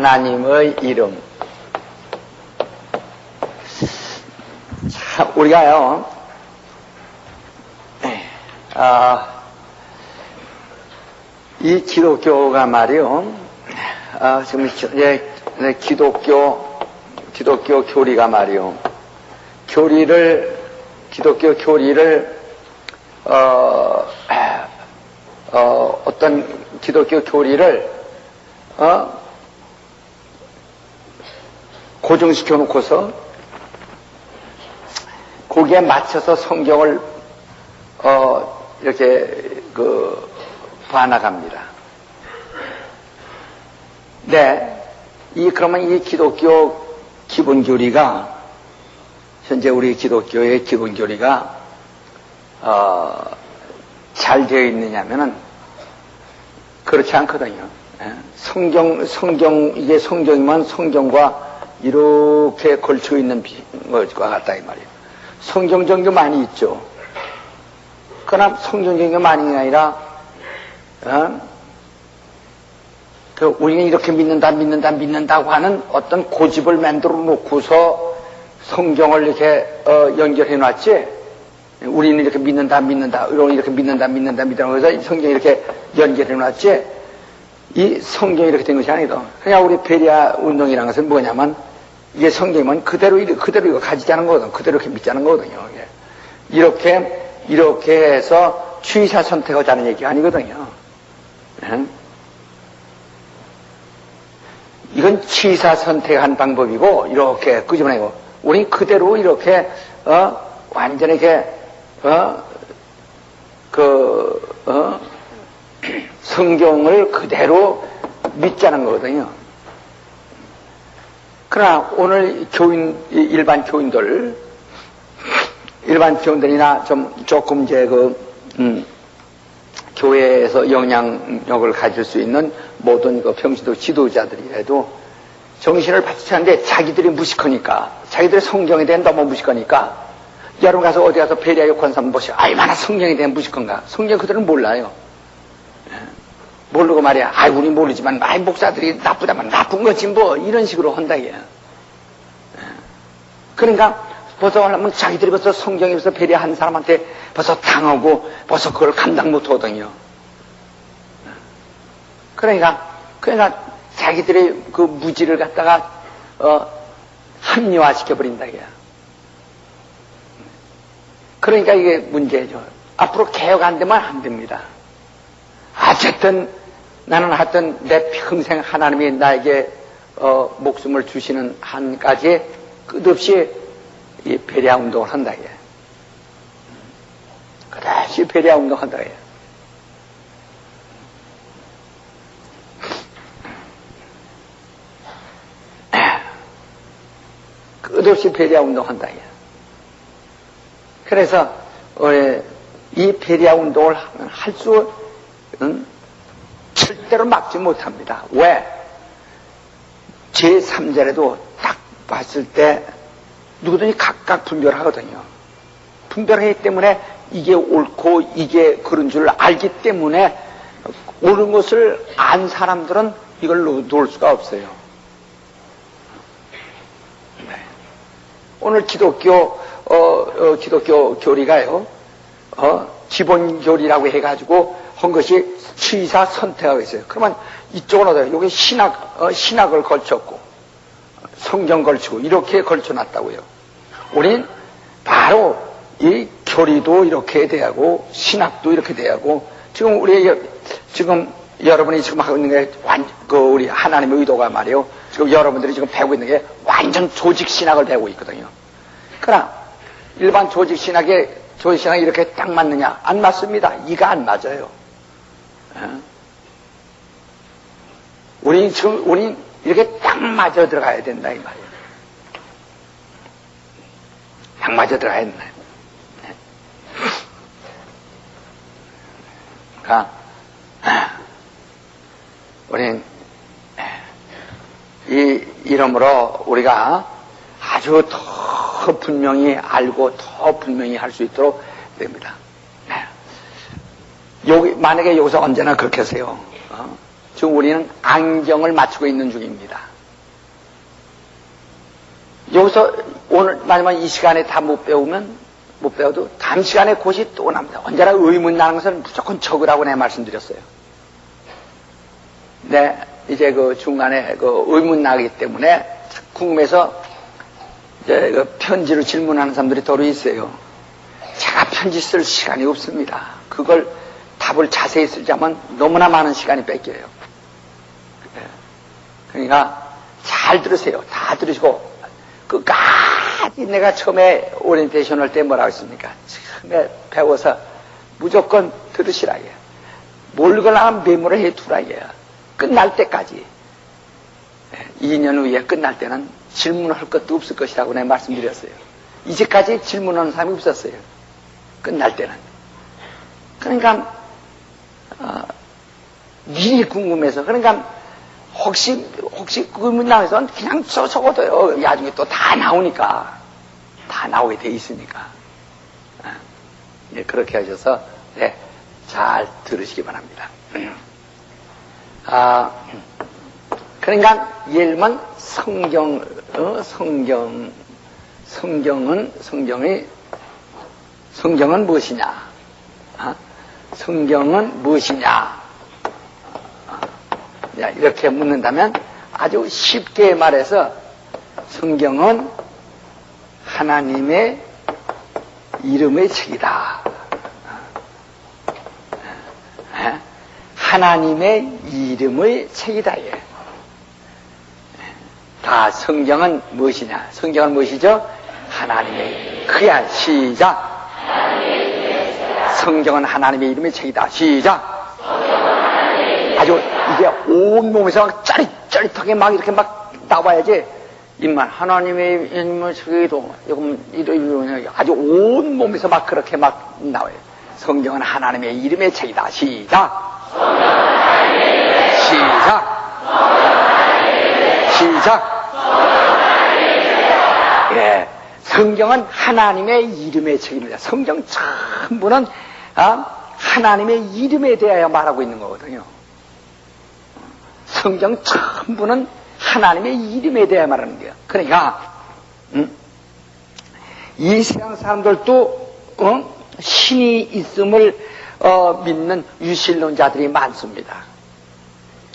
하나님의 이름. 자, 우리가요, 이 기독교가 말이요, 지금 이제 기독교 교리가 말이요, 기독교 교리를, 어떤 기독교 교리를, 고정시켜 놓고서, 거기에 맞춰서 성경을, 이렇게, 봐나갑니다. 네. 그러면 이 기독교 기본교리가, 현재 우리 기독교의 기본교리가, 잘 되어 있느냐면은, 그렇지 않거든요. 이게 성경이면 성경과 이렇게 걸쳐 있는 것과 같다, 이 말이에요. 성경적인 게 많이 있죠. 그러나 성경적인 게 많이 아니라, 우리는 이렇게 믿는다고 하는 어떤 고집을 만들어 놓고서 성경을 이렇게, 연결해 놨지, 우리는 이렇게 믿는다, 우리는 이렇게 믿는다, 그래서 성경이 이렇게 연결해 놨지, 이 성경이 이렇게 된 것이 아니다. 그냥 우리 베리아 운동이라는 것은 뭐냐면, 이게 성경이면 그대로 이거 가지지 않은 거거든. 그대로 이렇게 믿지 않은 거거든요. 이렇게 해서 취사 선택하자는 얘기가 아니거든요. 이건 취사 선택한 방법이고, 이렇게 끄집어내고, 우린 그대로 이렇게, 완전히 이렇게, 성경을 그대로 믿자는 거거든요. 그러나 오늘 일반 교인들이나 조금 이제 교회에서 영향력을 가질 수 있는 모든 평신도 지도자들이라도 정신을 바치지 않는데 자기들이 무식하니까, 자기들의 성경에 대한 너무 무식하니까, 여러분 가서 어디 가서 베리아 역관사 한번 보시오. 얼마나 성경에 대한 무식한가. 성경 그들은 몰라요. 모르고 말이야. 우리 모르지만, 목사들이 나쁘다면 나쁜 거지 뭐, 이런 식으로 한다, 이게. 그러니까, 벌써 하려면 자기들이 벌써 성경에 벌써 배려한 사람한테 벌써 당하고, 벌써 그걸 감당 못 하거든요. 그러니까 자기들의 그 무지를 갖다가, 합리화시켜버린다, 이게. 그러니까 이게 문제죠. 앞으로 개혁 안 되면 안 됩니다. 어쨌든 나는 하여튼 내 평생 하나님이 나에게 목숨을 주시는 한까지 끝없이 이 베리아 운동을 한다, 이게. 끝없이 베리아 운동을 한다, 이게. 끝없이 베리아 운동을 한다, 이게. 그래서 이 베리아 운동을 할 수 절대로 막지 못합니다. 왜? 제3절에도 딱 봤을 때 누구든지 각각 분별하거든요. 분별하기 때문에 이게 옳고 이게 그런 줄 알기 때문에 옳은 것을 안 사람들은 이걸 놓을 수가 없어요. 네. 오늘 기독교 교리가요, 기본교리라고 해가지고 한 것이 취사 선택하고 있어요. 그러면 이쪽은 어때요? 여기 신학을 걸쳤고, 성경 걸치고, 이렇게 걸쳐놨다고요. 우린 바로 이 교리도 이렇게 대하고, 신학도 이렇게 대하고, 지금 여러분이 지금 하고 있는 게, 우리 하나님의 의도가 말이에요. 지금 여러분들이 지금 배우고 있는 게 완전 조직신학을 배우고 있거든요. 그러나, 일반 조직신학이 이렇게 딱 맞느냐? 안 맞습니다. 이가 안 맞아요. 우린 이렇게 딱 맞아 들어가야 된다, 이 말이에요. 딱 맞아 들어가야 된다. 그러니까, 우린, 이러므로 우리가 아주 더 분명히 알고 더 분명히 할 수 있도록 됩니다. 만약에 여기서 언제나 그렇게 하세요. 지금 우리는 안경을 맞추고 있는 중입니다. 여기서 오늘 마지막 이 시간에 다 못 배워도 다음 시간에 곧이 또 납니다. 언제나 의문 나는 것은 무조건 적으라고 내가 말씀드렸어요. 네, 이제 그 중간에 그 의문 나기 때문에 궁금해서 이제 그 편지로 질문하는 사람들이 더러 있어요. 제가 편지 쓸 시간이 없습니다. 그걸 답을 자세히 쓰자면 너무나 많은 시간이 뺏겨요. 그러니까 잘 들으세요. 다 들으시고 끝까지 내가 처음에 오리엔테이션 할 때 뭐라고 했습니까? 처음에 배워서 무조건 들으시라고요. 모르거나 메모를 해두라고요. 끝날 때까지. 2년 후에 끝날 때는 질문할 것도 없을 것이라고 내가 말씀드렸어요. 이제까지 질문하는 사람이 없었어요. 끝날 때는. 그러니까 미리 궁금해서 그러니까 혹시 의문 나와서 그냥 적어둬요. 나중에 또 다 나오니까. 다 나오게 돼 있으니까. 네, 그렇게 하셔서 네, 잘 들으시기 바랍니다. 그러니까 예를 들면 성경은 무엇이냐? 성경은 무엇이냐? 이렇게 묻는다면 아주 쉽게 말해서 성경은 하나님의 이름의 책이다. 하나님의 이름의 책이다. 예. 다 성경은 무엇이냐? 성경은 무엇이죠? 하나님의 그야 시작. 성경은 하나님의 이름의 책이다. 시작. 아주 이게 온몸에서 막 짜릿짜릿하게 막 이렇게 막 나와야지 입만 하나님의 이름의 책이도 이러면 아주 온몸에서 막 그렇게 막 나와요. 성경은 하나님의 이름의 책이다. 시작. 시작. 예, 성경은 하나님의 이름의 책입니다. 성경 전부는 하나님의 이름에 대하여 말하고 있는 거거든요. 성경 전부는 하나님의 이름에 대해 말하는 거예요. 그러니까 이 세상 사람들도 신이 있음을 믿는 유신론자들이 많습니다.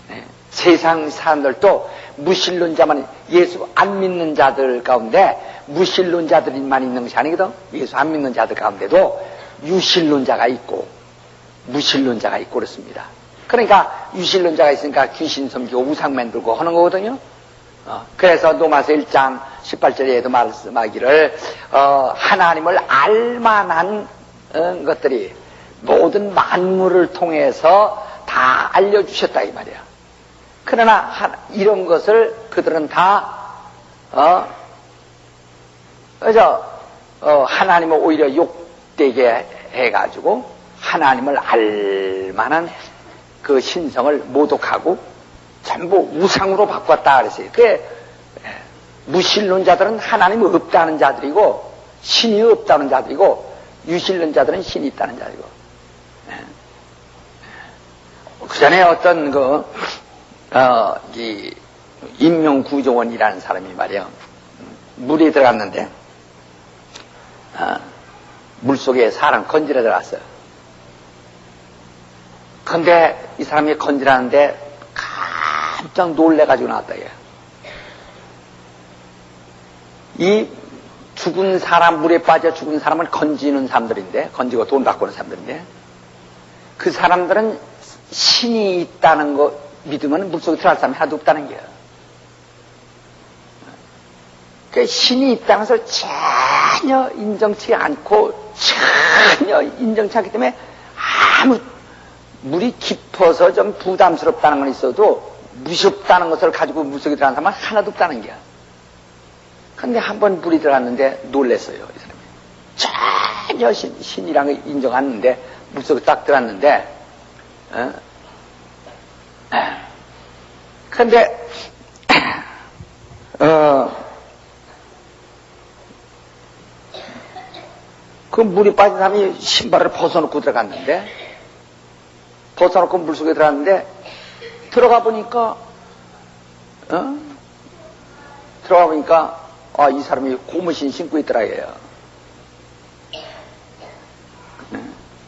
네. 세상 사람들도 무신론자만 예수 안 믿는 자들 가운데 무신론자들만 있는 것이 아니거든. 예수 안 믿는 자들 가운데도 유신론자가 있고 무신론자가 있고 그렇습니다. 그러니까 유신론자가 있으니까 귀신 섬기고 우상 만들고 하는 거거든요. 그래서 로마서 1장 18절에도 말씀하기를 하나님을 알만한 것들이 모든 만물을 통해서 다 알려주셨다 이 말이야. 그러나 이런 것을 그들은 다 하나님을 오히려 욕되게 해가지고 하나님을 알만한 그 신성을 모독하고 전부 우상으로 바꿨다 그랬어요. 그게 무신론자들은 하나님이 없다는 자들이고 신이 없다는 자들이고 유신론자들은 신이 있다는 자들이고. 그 전에 어떤 이 인명구조원이라는 사람이 말이에요. 물에 들어갔는데 물속에 사람 건지러 들어갔어요. 근데 이 사람이 건지라는데 깜짝 놀래가지고 나왔다. 이 죽은 사람, 물에 빠져 죽은 사람은 건지는 사람들인데, 건지고 돈 받고 오는 사람들인데, 그 사람들은 신이 있다는 거 믿으면 물속에 들어갈 사람이 하나도 없다는 거예요. 그 신이 있다는 것을 전혀 인정치 않고, 전혀 인정치 않기 때문에 물이 깊어서 좀 부담스럽다는 건 있어도 무섭다는 것을 가지고 물속에 들어가는 사람은 하나도 없다는 거야. 근데 한번 물이 들어갔는데 놀랬어요, 이 사람이. 전혀 신이라는 걸 인정 안 했는데, 물속에 딱 들어갔는데, 근데, 그 물이 빠진 사람이 신발을 벗어놓고 들어갔는데, 벗어놓고 물속에 들어갔는데, 들어가 보니까 이 사람이 고무신 신고 있더라, 얘요.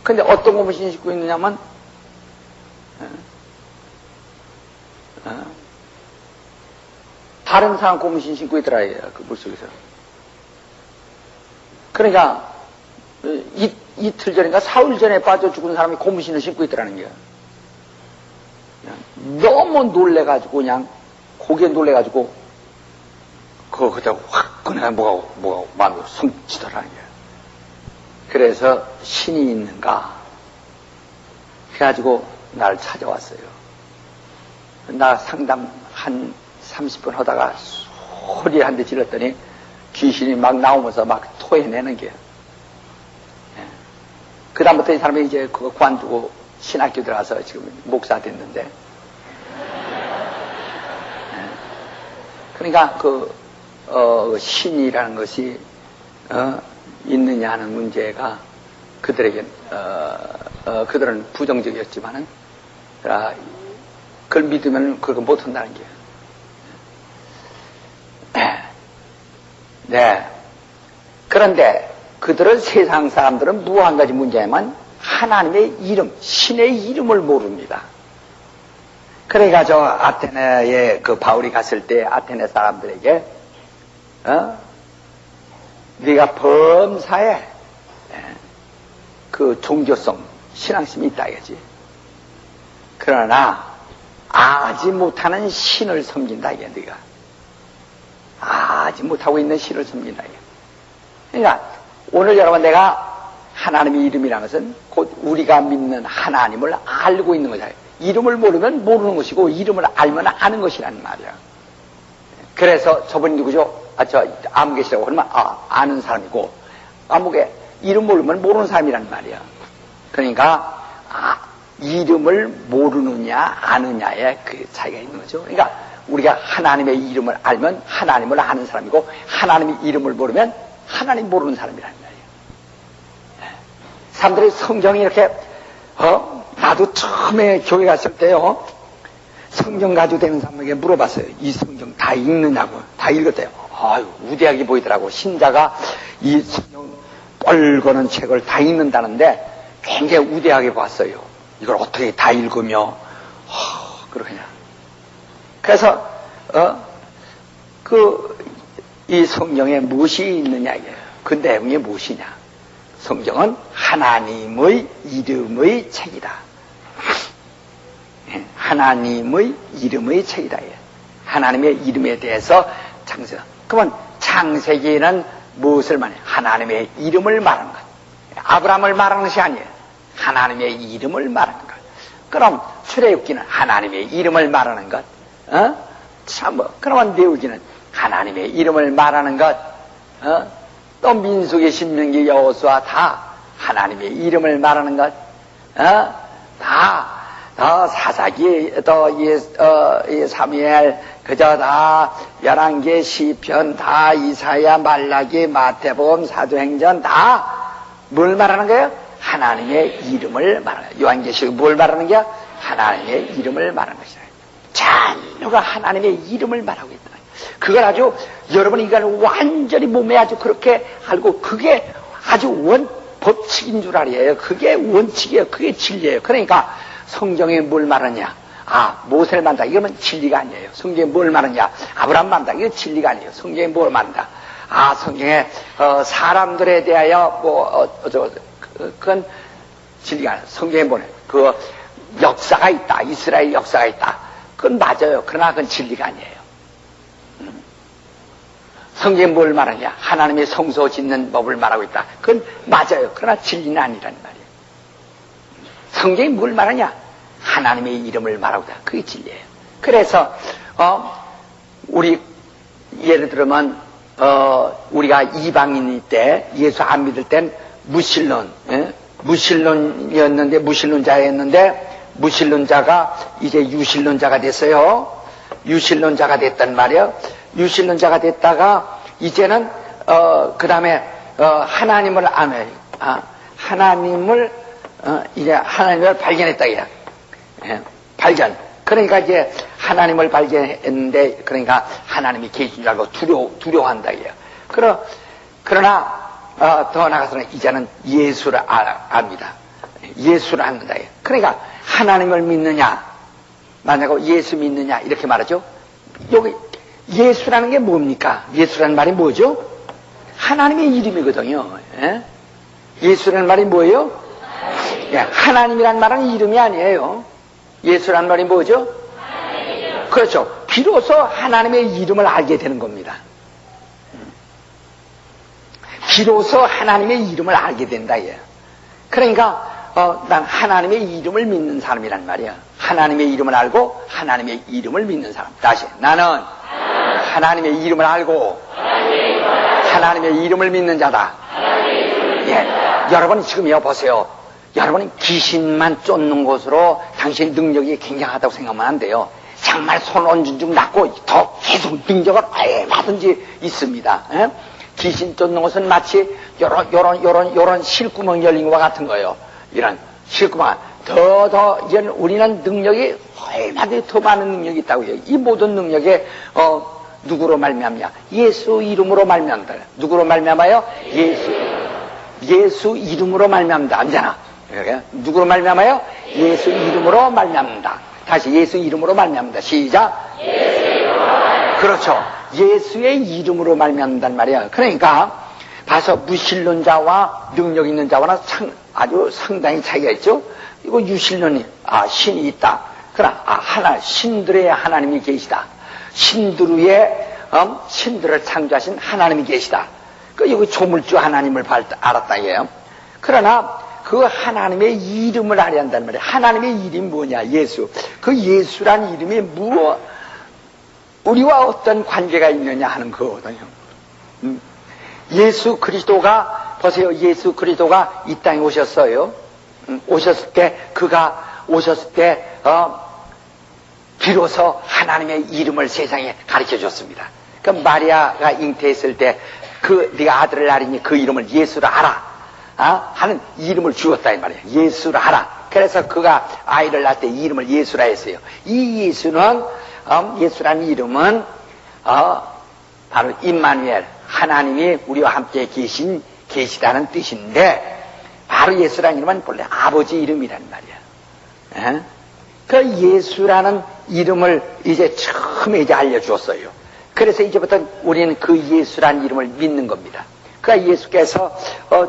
근데 어떤 고무신 신고 있느냐면, 다른 사람 고무신 신고 있더라, 얘요. 그 물속에서. 그러니까, 이틀 전인가 사흘 전에 빠져 죽은 사람이 고무신을 신고 있더라는 거야. 너무 놀래가지고, 그냥, 고개 놀래가지고, 그거 그때 확 꺼내, 뭐가 마음이 숨치더라는 거야. 그래서 신이 있는가? 해가지고 나를 찾아왔어요. 나 상담 한 30분 하다가 소리 한 대 질렀더니 귀신이 막 나오면서 막 토해내는 거야. 그다음부터 이 사람이 이제 그거 관두고 신학교 들어가서 지금 목사 됐는데. 그러니까 신이라는 것이, 있느냐 하는 문제가 그들에게, 그들은 부정적이었지만은, 그걸 믿으면 그걸 못한다는 게. 네. 그런데 그들은 세상 사람들은 한 가지 문제냐면 하나님의 이름, 신의 이름을 모릅니다. 그래가지고 아테네에 그 바울이 갔을 때 아테네 사람들에게, 네가 범사에 그 종교성, 신앙심이 있다 이거지. 그러나 아지 못하는 신을 섬긴다 이게 네가. 아지 못하고 있는 신을 섬긴다 이게. 그러니까 오늘 여러분 내가 하나님의 이름이라는 것은 곧 우리가 믿는 하나님을 알고 있는 거잖아요. 이름을 모르면 모르는 것이고 이름을 알면 아는 것이라는 말이야. 그래서 저분이 누구죠? 아무개시라고 그러면 아는 사람이고 아무개 이름 모르면 모르는 사람이란 말이야. 그러니까 이름을 모르느냐 아느냐에 그 차이가 있는 거죠. 그러니까 우리가 하나님의 이름을 알면 하나님을 아는 사람이고 하나님의 이름을 모르면 하나님 모르는 사람이란 말이에요. 사람들이 성경이 이렇게 나도 처음에 교회 갔을 때요 성경 가지고 되는 사람에게 물어봤어요. 이 성경 다 읽느냐고. 다 읽었대요. 우대하게 보이더라고. 신자가 이 성경 뻘거는 책을 다 읽는다는데 굉장히 우대하게 봤어요. 이걸 어떻게 다 읽으며 그러냐. 그래서 이 성경에 무엇이 있느냐 이게요. 그 내용이 무엇이냐. 성경은 하나님의 이름의 책이다. 하나님의 이름의 책이다. 하나님의 이름에 대해서 창세기. 그러면 창세기는 무엇을 말해요? 하나님의 이름을 말하는 것. 아브라함을 말하는 것이 아니에요. 하나님의 이름을 말하는 것. 그럼 출애굽기는 하나님의 이름을 말하는 것. 그러면 레위기는 하나님의 이름을 말하는 것. 또 민수기, 신명기, 여호수아 다 하나님의 이름을 말하는 것. 다 사사기, 또 사무엘, 그저 다 열왕기, 시편, 다 이사야, 말라기, 마태복음, 사도행전 다 뭘 말하는 거예요? 하나님의 이름을 말하는 거예요. 요한계시록 뭘 말하는 거야? 하나님의 이름을 말하는 것이다. 전부가 하나님의 이름을 말하고 있다. 그걸 아주 여러분 인간을 완전히 몸에 아주 그렇게 알고 그게 아주 법칙인 줄 알아요. 그게 원칙이에요. 그게 진리예요. 그러니까 성경에 뭘 말하냐? 모세를 만다. 이러면 진리가 아니에요. 성경에 뭘 말하냐? 아브라함 만다. 이건 진리가 아니에요. 성경에 뭘 말한다? 성경에 사람들에 대하여 그건 진리가 아니에요. 성경에 뭐래? 그 역사가 있다. 이스라엘 역사가 있다. 그건 맞아요. 그러나 그건 진리가 아니에요. 성경에 뭘 말하냐? 하나님의 성소 짓는 법을 말하고 있다. 그건 맞아요. 그러나 진리는 아니란 말이에요. 성경이 뭘 말하냐? 하나님의 이름을 말하고 있다. 그게 진리예요. 그래서 우리 예를 들면 우리가 이방인일 때 예수 안 믿을 땐 무신론이었는데 무신론자가 이제 유신론자가 됐어요. 유신론자가 됐단 말이에요. 유신론자가 됐다가 이제는 그 다음에 하나님을 아는 하나님을 이제 하나님을 발견했다 이야. 발견. 그러니까 이제 하나님을 발견했는데, 그러니까 하나님이 계신 줄 알고 두려워한다, 이게요. 그러나, 더 나아가서는 이제는 예수를 압니다. 예수를 압니다. 그러니까 하나님을 믿느냐, 만약에 예수 믿느냐, 이렇게 말하죠. 여기, 예수라는 게 뭡니까? 예수라는 말이 뭐죠? 하나님의 이름이거든요. 예? 예수라는 말이 뭐예요? 예, 하나님이란 말은 이름이 아니에요. 예수라는 말이 뭐죠? 그렇죠. 비로소 하나님의 이름을 알게 되는 겁니다. 비로소 하나님의 이름을 알게 된다. 예. 그러니까 난 하나님의 이름을 믿는 사람이란 말이야. 하나님의 이름을 알고 하나님의 이름을 믿는 사람. 다시, 나는 하나님의 이름을 알고 하나님의 이름을 믿는 자다. 예, 여러분 지금 보세요. 여러분은 귀신만 쫓는 것으로 당신의 능력이 굉장하다고 생각하면 안 돼요. 정말 손 얹은 중 낫고 더 계속 능력을 얼마든지 있습니다. 예? 귀신 쫓는 것은 마치 요런 실구멍 열린 것과 같은 거예요. 이런 실구멍. 이제는 우리는 능력이 얼마든지 더 많은 능력이 있다고요. 이 모든 능력에, 누구로 말미암냐? 예수 이름으로 말미암다. 누구로 말미암아요? 예수 이름으로 말미암다. 아니잖아. 누구로 말미암아요? 예수 이름으로 말미암다. 다시 예수 이름으로 말미암다. 시작. 그렇죠. 예수의 이름으로 말미암는단 말이야. 그러니까 봐서 무신론자와 능력 있는 자와는 아주 상당히 차이가 있죠. 이거 유신론이 신이 있다. 그러나 신들의 하나님이 계시다. 신들을 창조하신 하나님이 계시다. 여기 조물주 하나님을 알았다 이에요. 그러나 그 하나님의 이름을 알아야 한다는 말이에요. 하나님의 이름이 뭐냐? 예수. 그 예수란 이름이 우리와 어떤 관계가 있느냐 하는 거거든요. 예수 그리스도가, 보세요. 예수 그리스도가 이 땅에 오셨어요. 오셨을 때, 비로소 하나님의 이름을 세상에 가르쳐 줬습니다. 그 마리아가 잉태했을 때, 네가 아들을 낳으니 그 이름을 예수라 하라. 하는 이름을 주었다, 이 말이에요. 예수라 하라. 그래서 그가 아이를 낳을 때 이름을 예수라 했어요. 이 예수라는 이름은, 바로 임마누엘, 하나님이 우리와 함께 계시다는 뜻인데, 바로 예수라는 이름은 본래 아버지 이름이란 말이야. 그 예수라는 이름을 이제 처음에 알려주었어요. 그래서 이제부터 우리는 그 예수라는 이름을 믿는 겁니다. 그러니까 예수께서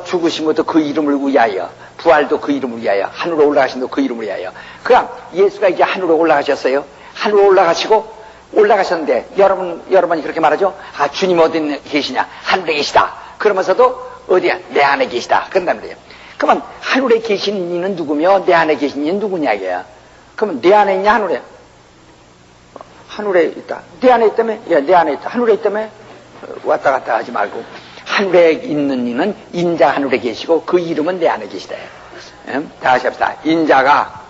죽으심부터 그 이름을 위하여, 부활도 그 이름을 위하여, 하늘로 올라가심도 그 이름을 위하여. 그럼 예수가 이제 하늘로 올라가셨어요. 하늘로 올라가셨는데 여러분이 그렇게 말하죠. 주님 어디 계시냐? 하늘에 계시다. 그러면서도 어디야? 내 안에 계시다. 그런단 말이에요. 그러면 하늘에 계신 이는 누구며 내 안에 계신 이는 누구냐 이게야. 그러면 내 안에 있냐? 하늘에 있다. 내 안에 있다며? 예, 내 안에 있다. 하늘에 있다며? 왔다 갔다 하지 말고. 하늘에 있는 이는 인자 하늘에 계시고 그 이름은 내 안에 계시다. 다시 합시다. 인자가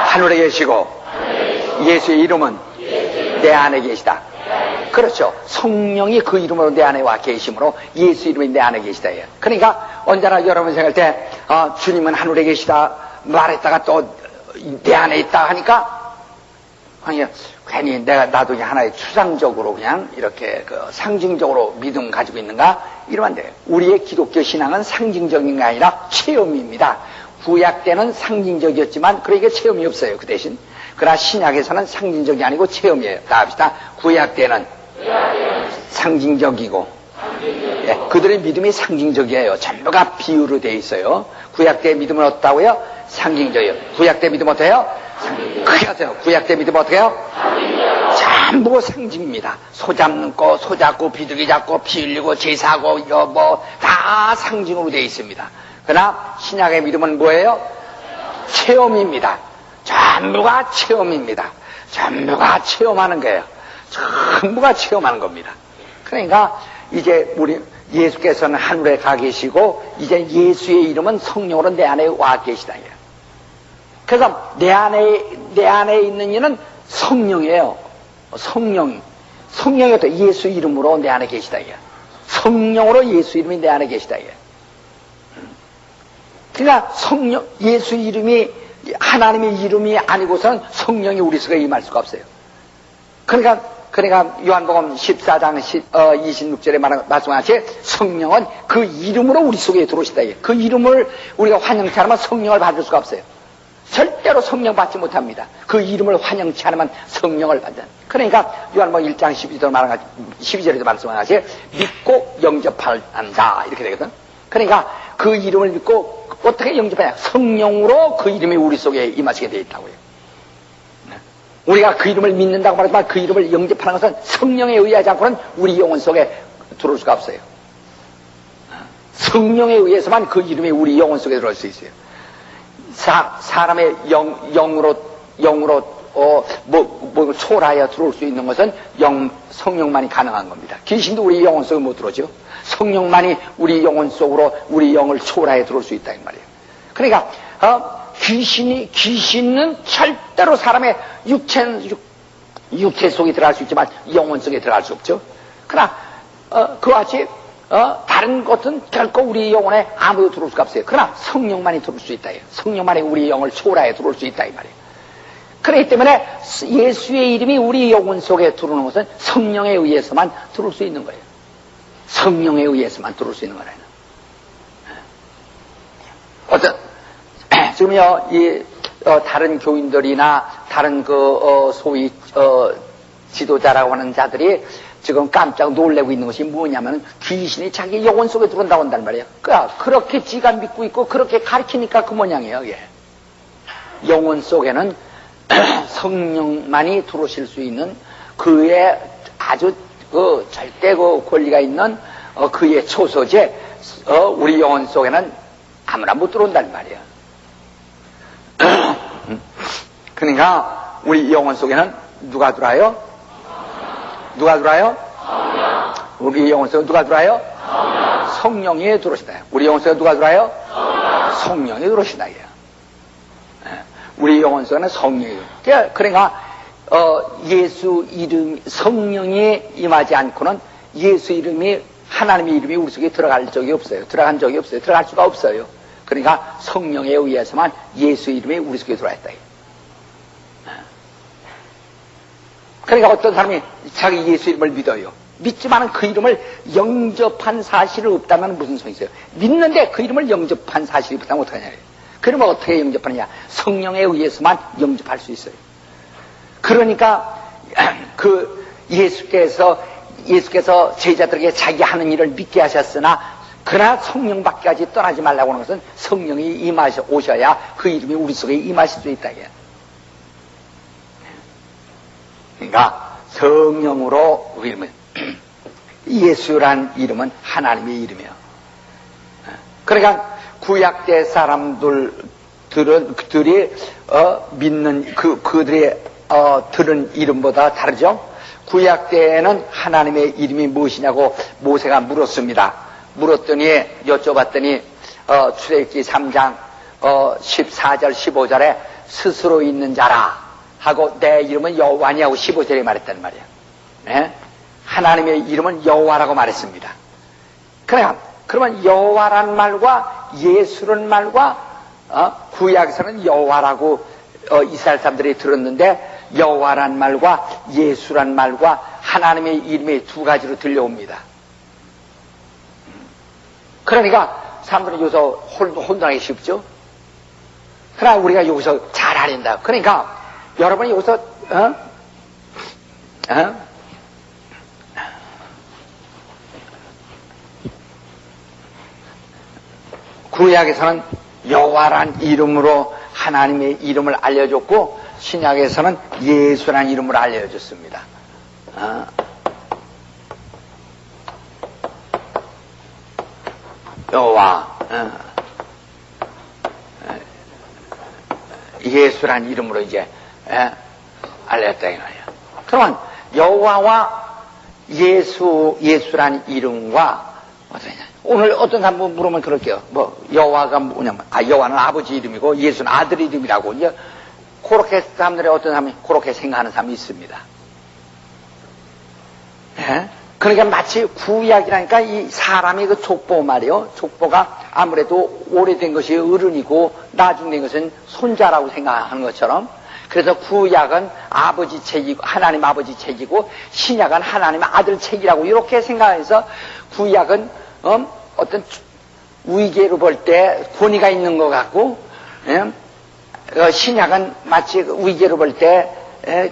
하늘에 계시고 예수의 이름은 내 안에 계시다. 그렇죠. 성령이 그 이름으로 내 안에 와 계심으로 예수 이름이 내 안에 계시다. 그러니까 언제나 여러분 생각할 때 주님은 하늘에 계시다 말했다가 또 내 안에 있다 하니까 괜히 나도 그냥 하나의 추상적으로 그냥 이렇게 상징적으로 믿음 가지고 있는가 이러면 안 돼요. 우리의 기독교 신앙은 상징적인 게 아니라 체험입니다. 구약 때는 상징적이었지만 그러니까 체험이 없어요. 그 대신. 그러나 신약에서는 상징적이 아니고 체험이에요. 다 합시다. 구약 때는 상징적이고 예, 그들의 믿음이 상징적이에요. 전부가 비유로 되어 있어요. 구약 때 믿음은 어떻다고요? 상징적이에요. 구약 때 믿음 어때요? 크게 하세요. 구약 때 믿음 어떻게 해요? 전부 상징입니다. 소 잡는 거, 소 잡고 비둘기 잡고 피 흘리고 제사하고 다 상징으로 되어 있습니다. 그러나 신약의 믿음은 뭐예요? 체험입니다. 전부가 체험입니다. 전부가 체험하는 거예요. 전부가 체험하는 겁니다. 그러니까 이제 우리 예수께서는 하늘에 가 계시고 이제 예수의 이름은 성령으로 내 안에 와 계시다. 그래서 내 안에 있는 이는 성령이에요. 성령이 어때? 예수 이름으로 내 안에 계시다. 성령으로 예수 이름이 내 안에 계시다. 그러니까 예수 이름이 하나님의 이름이 아니고서는 성령이 우리 속에 임할 수가 없어요. 그러니까 요한복음 14장 26절에 말씀하신 성령은 그 이름으로 우리 속에 들어오시다. 그 이름을 우리가 환영치 않으면 성령을 받을 수가 없어요. 절대로 성령 받지 못합니다. 그 이름을 환영치 않으면 성령을 받는. 그러니까 요한복음 1장 12절에도 말씀하신 믿고 영접한다 이렇게 되거든. 그러니까 그 이름을 믿고 어떻게 영접하냐? 성령으로 그 이름이 우리 속에 임하시게 되어 있다고요. 우리가 그 이름을 믿는다고 말하지만 그 이름을 영접하는 것은 성령에 의하지 않고는 우리 영혼 속에 들어올 수가 없어요. 성령에 의해서만 그 이름이 우리 영혼 속에 들어올 수 있어요. 사람의 영으로 초월하여 들어올 수 있는 것은 성령만이 가능한 겁니다. 귀신도 우리 영혼 속에 못 들어오죠. 성령만이 우리 영혼 속으로 우리 영을 초월하여 들어올 수 있다 이 말이에요. 그러니까 귀신은 절대로 사람의 육체 속에 들어갈 수 있지만 영혼 속에 들어갈 수 없죠. 그러나 그와 같이 다른 것은 결코 우리 영혼에 아무도 들어올 수가 없어요. 그러나 성령만이 들어올 수 있다. 성령만이 우리 영을 초월하여 들어올 수 있다 이 말이에요. 그렇기 때문에 예수의 이름이 우리 영혼 속에 들어오는 것은 성령에 의해서만 들어올 수 있는 거예요. 성령에 의해서만 들어올 수 있는 거라는. 지금요, 다른 교인들이나 다른 소위 지도자라고 하는 자들이 지금 깜짝 놀래고 있는 것이 뭐냐면 귀신이 자기 영혼 속에 들어온다고 한단 말이에요. 그렇게 지가 믿고 있고 그렇게 가르치니까 그 모양이에요. 예. 영혼 속에는 성령만이 들어오실 수 있는 그의 아주 절대 권리가 있는 그의 초소제 우리 영혼 속에는 아무나 못 들어온단 말이에요. 그러니까 우리 영혼 속에는 누가 들어와요? 누가 들어와요? 우리 영혼 속에 누가 들어와요? 성령이 들어오시다. 우리 영혼 속에 누가 들어와요? 성령이 들어오시다. 우리 영혼 속에는 성령이. 그러니까 예수 이름 성령이 임하지 않고는 예수 이름이 하나님의 이름이 우리 속에 들어갈 적이 없어요. 들어간 적이 없어요. 들어갈 수가 없어요. 그러니까 성령에 의해서만 예수 이름이 우리 속에 들어왔다. 그러니까 어떤 사람이 자기 예수 이름을 믿어요. 믿지만은 그 이름을 영접한 사실이 없다면 무슨 소용이 있어요? 믿는데 그 이름을 영접한 사실이 없다면 어떡하냐. 그 이름을 어떻게 영접하느냐? 성령에 의해서만 영접할 수 있어요. 그러니까 예수께서 제자들에게 자기 하는 일을 믿게 하셨으나 그러나 성령 밖까지 떠나지 말라고 하는 것은 성령이 오셔야 그 이름이 우리 속에 임하실 수 있다. 그러니까 성령으로 이름은 예수란 이름은 하나님의 이름이에요. 그러니까 구약대 사람들이 믿는 그들이 들은 이름보다 다르죠. 구약대에는 하나님의 이름이 무엇이냐고 모세가 물었습니다. 물었더니 여쭤봤더니 출애굽기 3장 14절 15절에 스스로 있는 자라 하고 내 이름은 여호와냐고 15절에 말했단 말이에요. 네? 하나님의 이름은 여호와라고 말했습니다. 그러면 여호와란 말과 예수란 말과 구약에서는 여호와라고 이스라엘 사람들이 들었는데 여호와란 말과 예수란 말과 하나님의 이름이 두 가지로 들려옵니다. 그러니까 사람들은 여기서 혼돈하기 쉽죠. 그러나 우리가 여기서 잘 알린다. 그러니까 여러분이 여기서 구약에서는 여호와란 이름으로 하나님의 이름을 알려줬고 신약에서는 예수란 이름으로 알려줬습니다. 여호와 예수란 이름으로 이제 알렸다 이 말이야. 그러면 여호와와 예수란 이름과 어떠냐? 오늘 어떤 사람 물으면 그럴게요. 여호와가 뭐냐면 여호와는 아버지 이름이고 예수는 아들 이름이라고 이제 그렇게 사람들이 어떤 사람이 그렇게 생각하는 사람이 있습니다. 예? 그러니까 마치 구약이라니까 이 사람이 그 족보 말이요. 족보가 아무래도 오래된 것이 어른이고 나중된 것은 손자라고 생각하는 것처럼, 그래서 구약은 아버지 책이고 하나님 아버지 책이고 신약은 하나님 아들 책이라고 이렇게 생각해서 구약은 어떤 위계로 볼 때 권위가 있는 것 같고, 신약은 마치 위계로 볼 때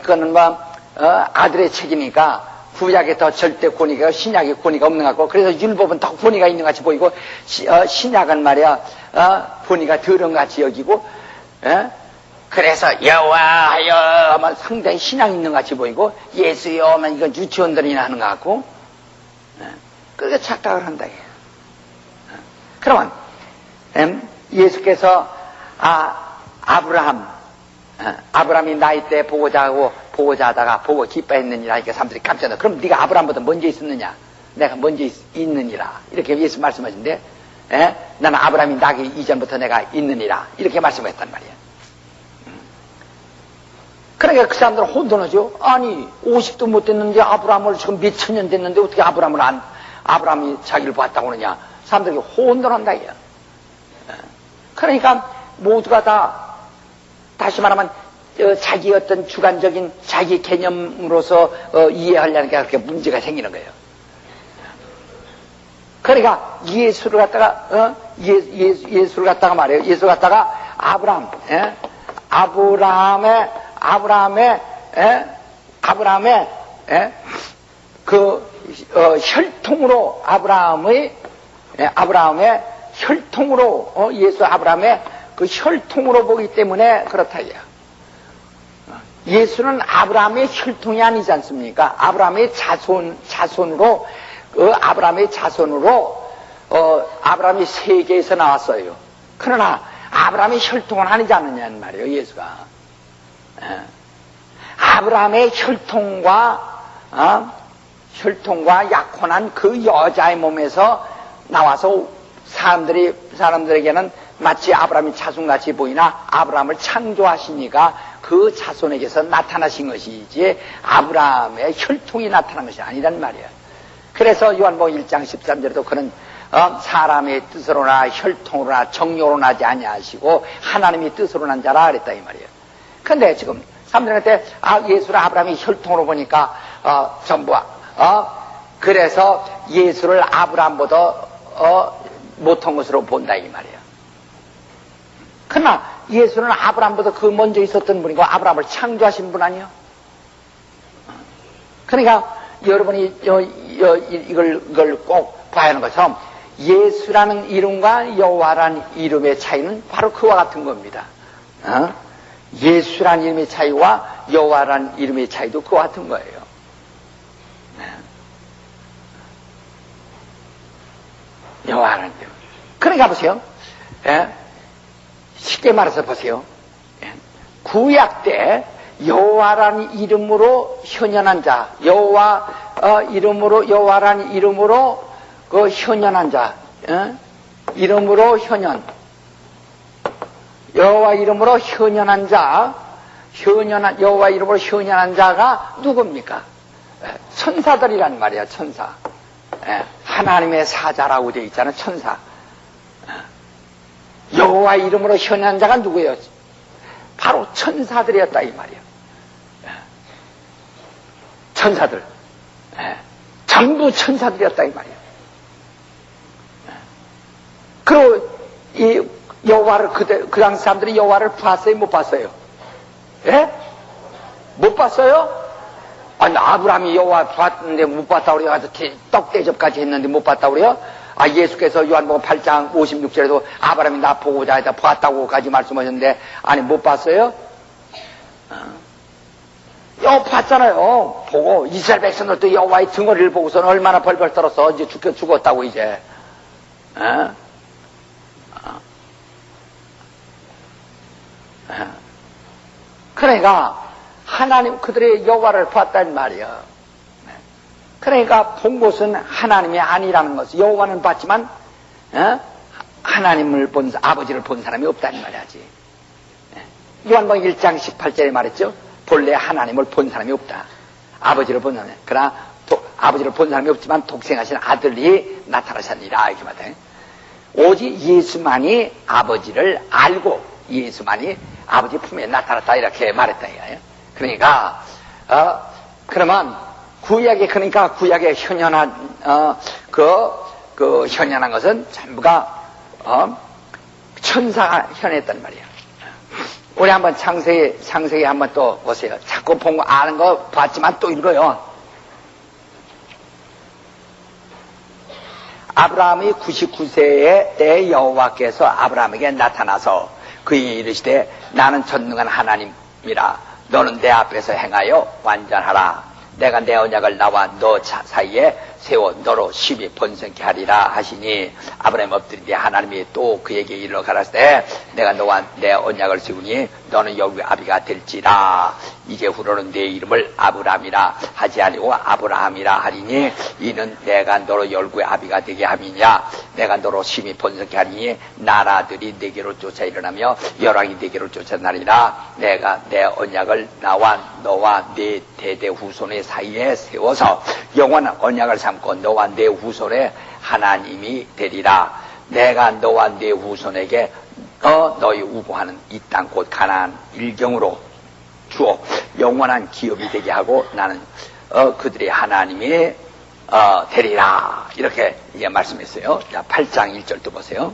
그거는 아들의 책이니까 구약에 더 절대 권위가, 신약에 권위가 없는 것 같고, 그래서 율법은 더 권위가 있는 것 같이 보이고, 신약은 말이야 권위가 덜한 것 같이 여기고, 그래서 여호와여 하면 상당히 신앙 있는 것 같이 보이고, 예수여 하면 이건 유치원들이나 하는 것 같고, 그렇게 착각을 한다. 그러면 예수께서 아브라함이 나이 때 보고자 하다가 보고 기뻐했느니라. 이렇게 사람들이 깜짝 놀라. 그럼 네가 아브라함보다 먼저 있었느냐? 내가 먼저 있느니라. 이렇게 예수 말씀하신데, 나는 아브라함이 나기 이전부터 내가 있느니라. 이렇게 말씀했단 말이야. 그러니까 그 사람들은 혼돈하죠. 아니 50도 못 됐는데 아브라함을 지금 몇 천 년 됐는데 어떻게 아브라함이 자기를 봤다고 그러냐. 사람들이 혼돈한다 이야. 그러니까 모두가 다시 말하면 자기 어떤 주관적인 자기 개념으로서 이해하려는 게 그렇게 문제가 생기는 거예요. 그러니까 예수를 갖다가 예수를 갖다가 말해요. 예수를 갖다가 아브라함의 혈통으로 아브라함의 혈통으로 예수 아브라함의 그 혈통으로 보기 때문에 그렇다 이야. 예수는 아브라함의 혈통이 아니지 않습니까? 아브라함의 자손으로 아브라함이 세계에서 나왔어요. 그러나 아브라함의 혈통은 아니지 않느냐는 말이에요, 예수가. 아브라함의 혈통과 약혼한 그 여자의 몸에서 나와서 사람들에게는 마치 아브라함이 자손같이 보이나 아브라함을 창조하시니까 그 자손에게서 나타나신 것이지 아브라함의 혈통이 나타난 것이 아니란 말이야. 그래서 요한복음 1장 13절에도 그는 사람의 뜻으로나 혈통으로나 정욕으로 나지 아니하시고 하나님의 뜻으로 난 자라 그랬다 이 말이에요. 근데 지금 사람들한테 예수를 아브라함의 혈통으로 보니까 전부 그래서 예수를 아브라함보다 못한 것으로 본다 이 말이에요. 그러나 예수는 아브라함보다 그 먼저 있었던 분이고 아브라함을 창조하신 분 아니에요. 그러니까 여러분이 이걸 꼭 봐야 하는 것처럼 예수라는 이름과 여호와라는 이름의 차이는 바로 그와 같은 겁니다. 예수라는 이름의 차이와 여호와라는 이름의 차이도 그와 같은 거예요. 여호와라는 이름. 그러니까 보세요. 쉽게 말해서 보세요. 구약 때 여호와라는 이름으로 현현한 자, 여호와라는 이름으로 그 현현한 자, 이름으로 현현, 여호와 이름으로 현현한 자, 여호와 이름으로 현현한 자가 누굽니까? 천사들이란 말이야, 천사. 하나님의 사자라고 되어 있잖아요, 천사. 여호와 이름으로 현현한 자가 누구예요? 바로 천사들이었다 이 말이에요. 천사들. 전부 천사들이었다 이 말이에요. 그리고 이 여호와를 그 당시 사람들이 여호와를 봤어요, 못 봤어요? 못 봤어요? 아니 아브라함이 여호와 봤는데 못 봤다고 그래요. 가서 떡 대접까지 했는데 못 봤다고 그래요? 예수께서 요한복음 8장 56절에도 아브라함이 나 보고자 해서 봤다고까지 말씀하셨는데 아니 못 봤어요? 봤잖아요. 보고 이스라엘 백성들도 여호와의 등허리를 보고서는 얼마나 벌벌 떨었어. 이제 죽었다고 이제. 그러니까 하나님 그들의 여호와를 봤단 말이야. 그러니까 본 것은 하나님이 아니라는 것을 여호와는 봤지만 하나님을 아버지를 본 사람이 없다는 말이야지. 요한복음 1장 18절에 말했죠. 본래 하나님을 본 사람이 없다. 아버지를 본 사람이. 그러나 아버지를 본 사람이 없지만 독생하신 아들이 나타나셨느니라 이렇게 말해. 오직 예수만이 아버지를 알고 예수만이 아버지 품에 나타났다 이렇게 말했다 이거예요. 그러니까 그러면 구약에 그러니까 구약에 현현한 그 현현한 것은 전부가 천사가 현했단 말이에요. 우리 한번 창세기 한번 또 보세요. 자꾸 본 거 아는 거 봤지만 또 읽어요. 아브라함이 99세에 때 여호와께서 아브라함에게 나타나서 그에게 이르시되 나는 전능한 하나님이라 너는 내 앞에서 행하여 완전하라. 내가 내 언약을 나와 너 사이에 세워 너로 심히 번성케 하리라 하시니 아브라함 엎드리되 하나님이 또 그에게 이르러 가라사대 내가 너와 내 언약을 세우니 너는 열국의 아비가 될지라. 이제 후로는 내 이름을 아브라함이라 하지 아니고 아브라함이라 하리니 이는 내가 너로 열국의 아비가 되게 함이냐. 내가 너로 심히 번성케 하리니 나라들이 내게로 쫓아 일어나며 열왕이 내게로 쫓아나리라. 내가 내 언약을 나와 너와 네 대대 후손의 사이에 세워서 영원한 언약을 삼고 너와 내 후손의 하나님이 되리라. 내가 너와 내 후손에게 너희 우고하는 이 땅 곧 가나안 일경으로 주어 영원한 기업이 되게 하고 나는 그들의 하나님이 되리라. 이렇게 이제 말씀했어요. 자, 8장 1절도 보세요.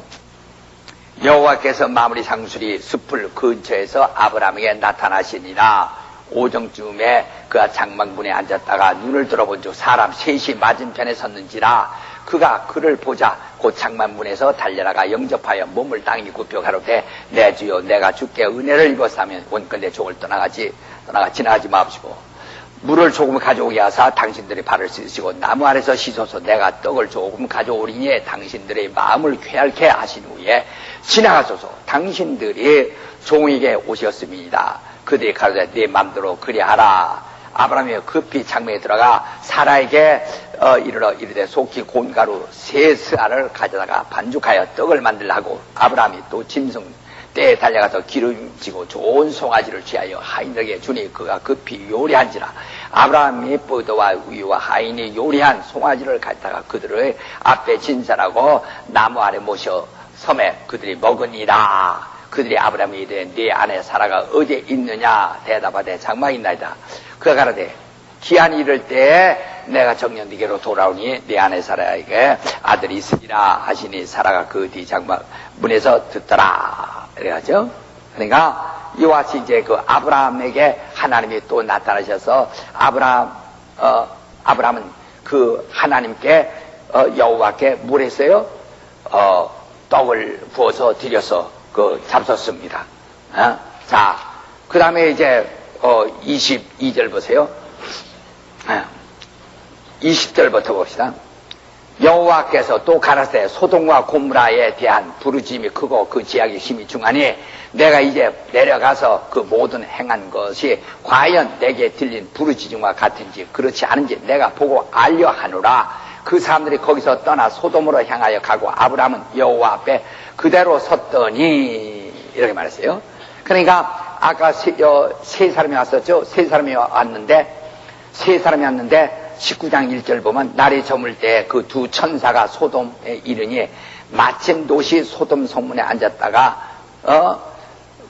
여호와께서 마무리 상수리 숲을 근처에서 아브라함에게 나타나시니라. 오정쯤에 그가 장막문에 앉았다가 눈을 들어본 즉 사람 셋이 맞은편에 섰는지라. 그가 그를 보자 곧 장막문에서 달려나가 영접하여 몸을 땅에 굽혀 가로되 내 주여 내가 주께 은혜를 입었사면 원컨대 종을 떠나가 지나가지 마옵시고 물을 조금 가져오게 하사 당신들의 발을 씻으시고 나무 아래서 씻어서 내가 떡을 조금 가져오리니 당신들의 마음을 쾌활케 하신 후에 지나가소서. 당신들이 종에게 오셨습니다. 그들이 가로되 네 맘대로 그리하라. 아브라함이 급히 장막에 들어가 사라에게 이르러 이르되 속히 곤가루 세 스알을 가져다가 반죽하여 떡을 만들라고 아브라함이 또 짐승 때에 달려가서 기름지고 좋은 송아지를 취하여 하인에게 주니 그가 급히 요리한지라. 아브라함이 포도와 우유와 하인이 요리한 송아지를 갖다가 그들의 앞에 진설하고 나무 아래 모셔 섬에 그들이 먹으니라. 그들이 아브라함이 이르되 네 아내 사라가 어디에 있느냐 대답하되 장막에 있나이다. 그가 가로되 기한이 이를 때에 내가 정녕 네게로 돌아오니 네 아내 사라에게 아들이 있으리라 하시니 사라가 그 뒤 장막 문에서 듣더라. 그래가죠. 그러니까 이와 같이 이제 그 아브라함에게 하나님이 또 나타나셔서 아브라함은 그 하나님께 여호와께 뭘 했어요? 떡을 부어서 드려서 잡섰습니다. 자, 그 다음에 이제 22절 보세요. 20절부터 봅시다. 여호와께서 또 가라사대 소돔과 고모라에 대한 부르짖음이 크고 그 지약이 힘이 중하니 내가 이제 내려가서 그 모든 행한 것이 과연 내게 들린 부르짖음과 같은지 그렇지 않은지 내가 보고 알려 하노라. 그 사람들이 거기서 떠나 소돔으로 향하여 가고 아브라함은 여호와 앞에 그대로 섰더니 이렇게 말했어요. 그러니까 아까 세 사람이 왔었죠. 세 사람이 왔는데 19장 1절 보면 날이 저물 때 그 두 천사가 소돔에 이르니 마침 도시 소돔 성문에 앉았다가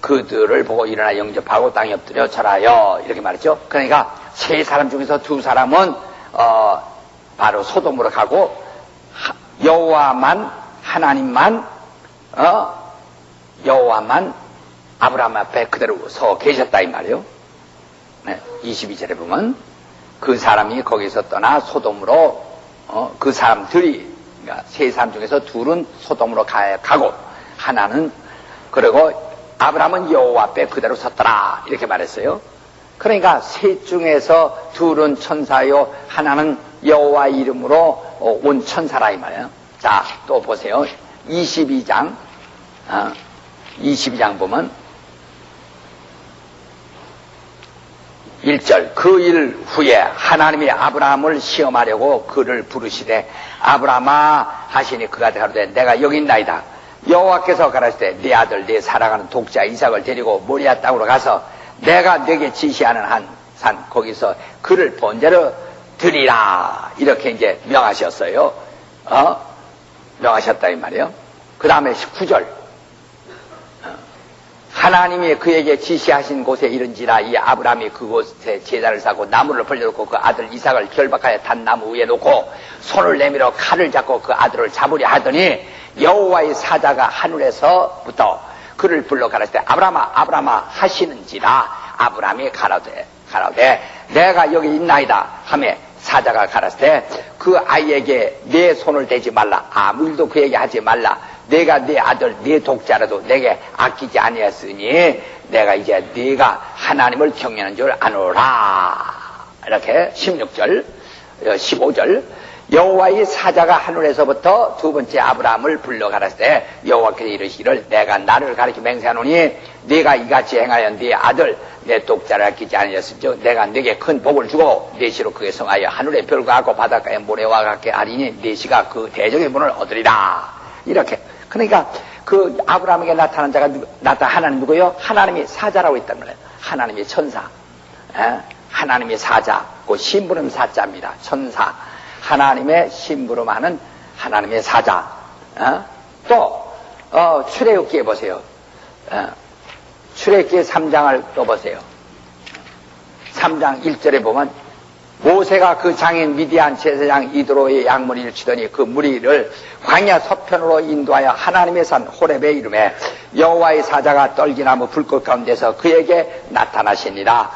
그들을 보고 일어나 영접하고 땅에 엎드려 절하여 이렇게 말했죠. 그러니까 세 사람 중에서 두 사람은 바로 소돔으로 가고 여호와만 하나님만 여호와만 아브라함 앞에 그대로 서 계셨다 이 말이에요. 네, 22절에 보면 그 사람이 거기서 떠나 소돔으로 그 사람들이 그러니까 세 사람 중에서 둘은 소돔으로 가고 하나는 그리고 아브라함은 여호와 앞에 그대로 섰더라 이렇게 말했어요. 그러니까 셋 중에서 둘은 천사요 하나는 여호와 이름으로 온 천사라 이 말이에요. 자, 또 보세요. 22장 보면 1절 그 일 후에 하나님이 아브라함을 시험하려고 그를 부르시되 아브라함아 하시니 그가 가로되 내가 여기 있나이다. 여호와께서 가라사대 네 아들 네 사랑하는 독자 이삭을 데리고 모리아 땅으로 가서 내가 네게 지시하는 한 산 거기서 그를 번제로 드리라 이렇게 이제 명하셨어요. 명하셨다 이 말이에요. 그 다음에 19절. 하나님이 그에게 지시하신 곳에 이른지라 이 아브라함이 그곳에 제단을 쌓고 나무를 벌려놓고 그 아들 이삭을 결박하여 단 나무 위에 놓고 손을 내밀어 칼을 잡고 그 아들을 잡으려 하더니 여호와의 사자가 하늘에서부터 그를 불러 가라사대 아브라함아 아브라함아 하시는지라 아브라함이 가라되 내가 여기 있나이다 하매 사자가 가라사대 그 아이에게 내 손을 대지 말라 아무 일도 그에게 하지 말라 내가 네 아들 네 독자라도 내게 아끼지 아니했으니 내가 이제 네가 하나님을 경외하는 줄 아노라. 이렇게 16절 15절 여호와의 사자가 하늘에서부터 두 번째 아브라함을 불러 가라사대 여호와께서 이르시기를 내가 나를 가리켜 맹세하노니 네가 이같이 행하여 네 아들 내 독자를 아끼지 아니했은즉 내가 네게 큰 복을 주고 네 시로 그에 성하여 하늘의 별과 같고 바닷가의 모래와 같게 하리니 네 시가 그 대적의 문을 얻으리라. 이렇게 그러니까 그 아브라함에게 나타난 자가 하나님 누구요? 하나님이 사자라고 있단 말이에요. 하나님의 천사, 하나님의 사자, 그 심부름 사자입니다. 천사, 하나님의 심부름하는 하나님의 사자. 또 출애굽기에 보세요. 출애굽기 3장을 또 보세요. 3장 1절에 보면 모세가 그 장인 미디안 제사장 이드로의 양무리를 치더니 그 무리를 광야 서편으로 인도하여 하나님의 산 호렙에 이름에 여호와의 사자가 떨기나무 불꽃 가운데서 그에게 나타나시니라.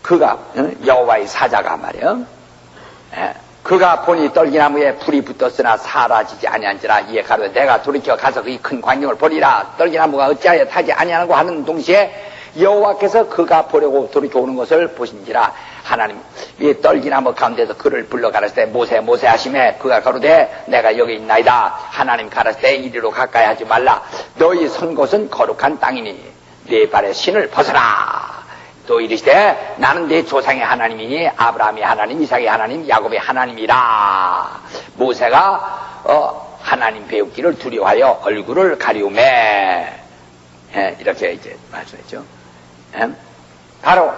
그가 여호와의 사자가 말이요. 그가 보니 떨기나무에 불이 붙었으나 사라지지 아니한지라. 이에 가로되 내가 돌이켜 가서 그 큰 광경을 보리라. 떨기나무가 어찌하여 타지 아니하는고 하는 동시에 여호와께서 그가 보려고 돌이켜 오는 것을 보신지라. 하나님 이 떨기나무 가운데서 그를 불러 가라사대 모세 모세 하심에 그가 가로되 내가 여기 있나이다. 하나님 가라사대 이리로 가까이 하지 말라. 너희 선 곳은 거룩한 땅이니 네 발의 신을 벗어라. 또 이르시되 나는 네 조상의 하나님이니 아브라함의 하나님 이삭의 하나님 야곱의 하나님이라. 모세가 하나님 배우기를 두려워하여 얼굴을 가리우매 이렇게 이제 말씀했죠. 바로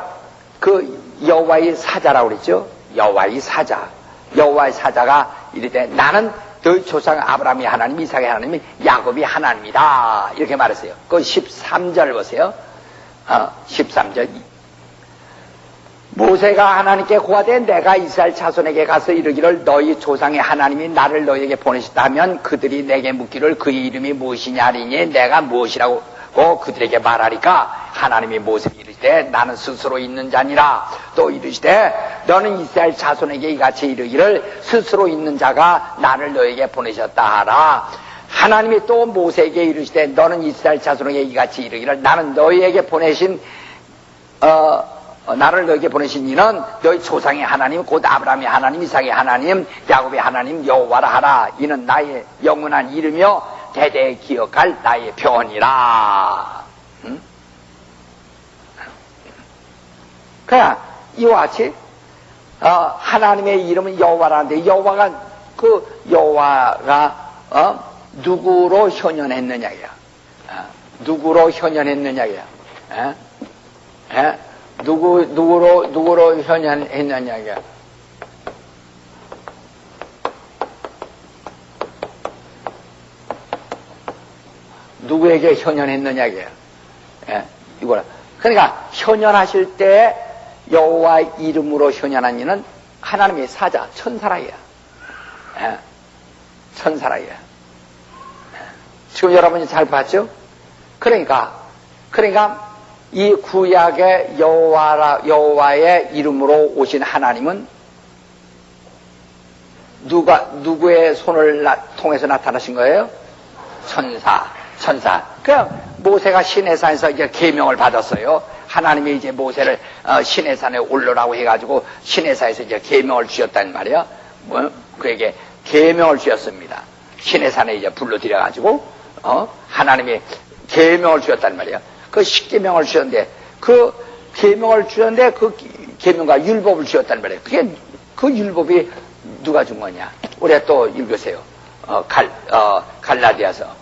그 여호와의 사자라고 그랬죠. 여호와의 사자. 여호와의 사자가 이르되 나는 너희 조상 아브라함이 하나님, 이삭의 하나님이 야곱이 하나님이다. 이렇게 말했어요. 그 13절 보세요. 13절. 모세가 하나님께 고하되 내가 이스라엘 자손에게 가서 이르기를 너희 조상의 하나님이 나를 너희에게 보내셨다 하면 그들이 내게 묻기를 그의 이름이 무엇이냐 하리니 내가 무엇이라고 그들에게 말하리까 하나님이 모세에게 이르시되 나는 스스로 있는 자니라. 또 이르시되 너는 이스라엘 자손에게 이같이 이르기를 스스로 있는 자가 나를 너에게 보내셨다 하라. 하나님이 또 모세에게 이르시되 너는 이스라엘 자손에게 이같이 이르기를 나는 너희에게 보내신 나를 너에게 보내신 이는 너희 조상의 하나님 곧 아브라함의 하나님 이삭의 하나님 야곱의 하나님 여호와라 하라. 이는 나의 영원한 이름이요 대대 기억할 나의 표현이라. 그냥 이와 같이 하나님의 이름은 여호와라는데 여호와가 누구로 현현했느냐야. 누구로 현현했느냐야. 누구로 현현했느냐야. 누구에게 현현했느냐고요. 이거라. 그러니까 현현하실 때 여호와 이름으로 현현한 이는 하나님의 사자, 천사라야. 천사라야. 지금 여러분이 잘 봤죠? 그러니까 이 구약의 여호와의 이름으로 오신 하나님은 누구의 손을 통해서 나타나신 거예요? 천사. 그냥 모세가 시내산에서 이제 계명을 받았어요. 하나님이 이제 모세를 시내산에 올라라고 해가지고 시내산에서 이제 계명을 주셨단 말이에요. 그에게 계명을 주셨습니다. 시내산에 이제 불러들여가지고 하나님이 계명을 주셨단 말이에요. 그 십계명을 주셨는데 그 계명과 율법을 주셨단 말이에요. 그 율법이 누가 준 거냐? 우리가 또 읽으세요. 갈라디아서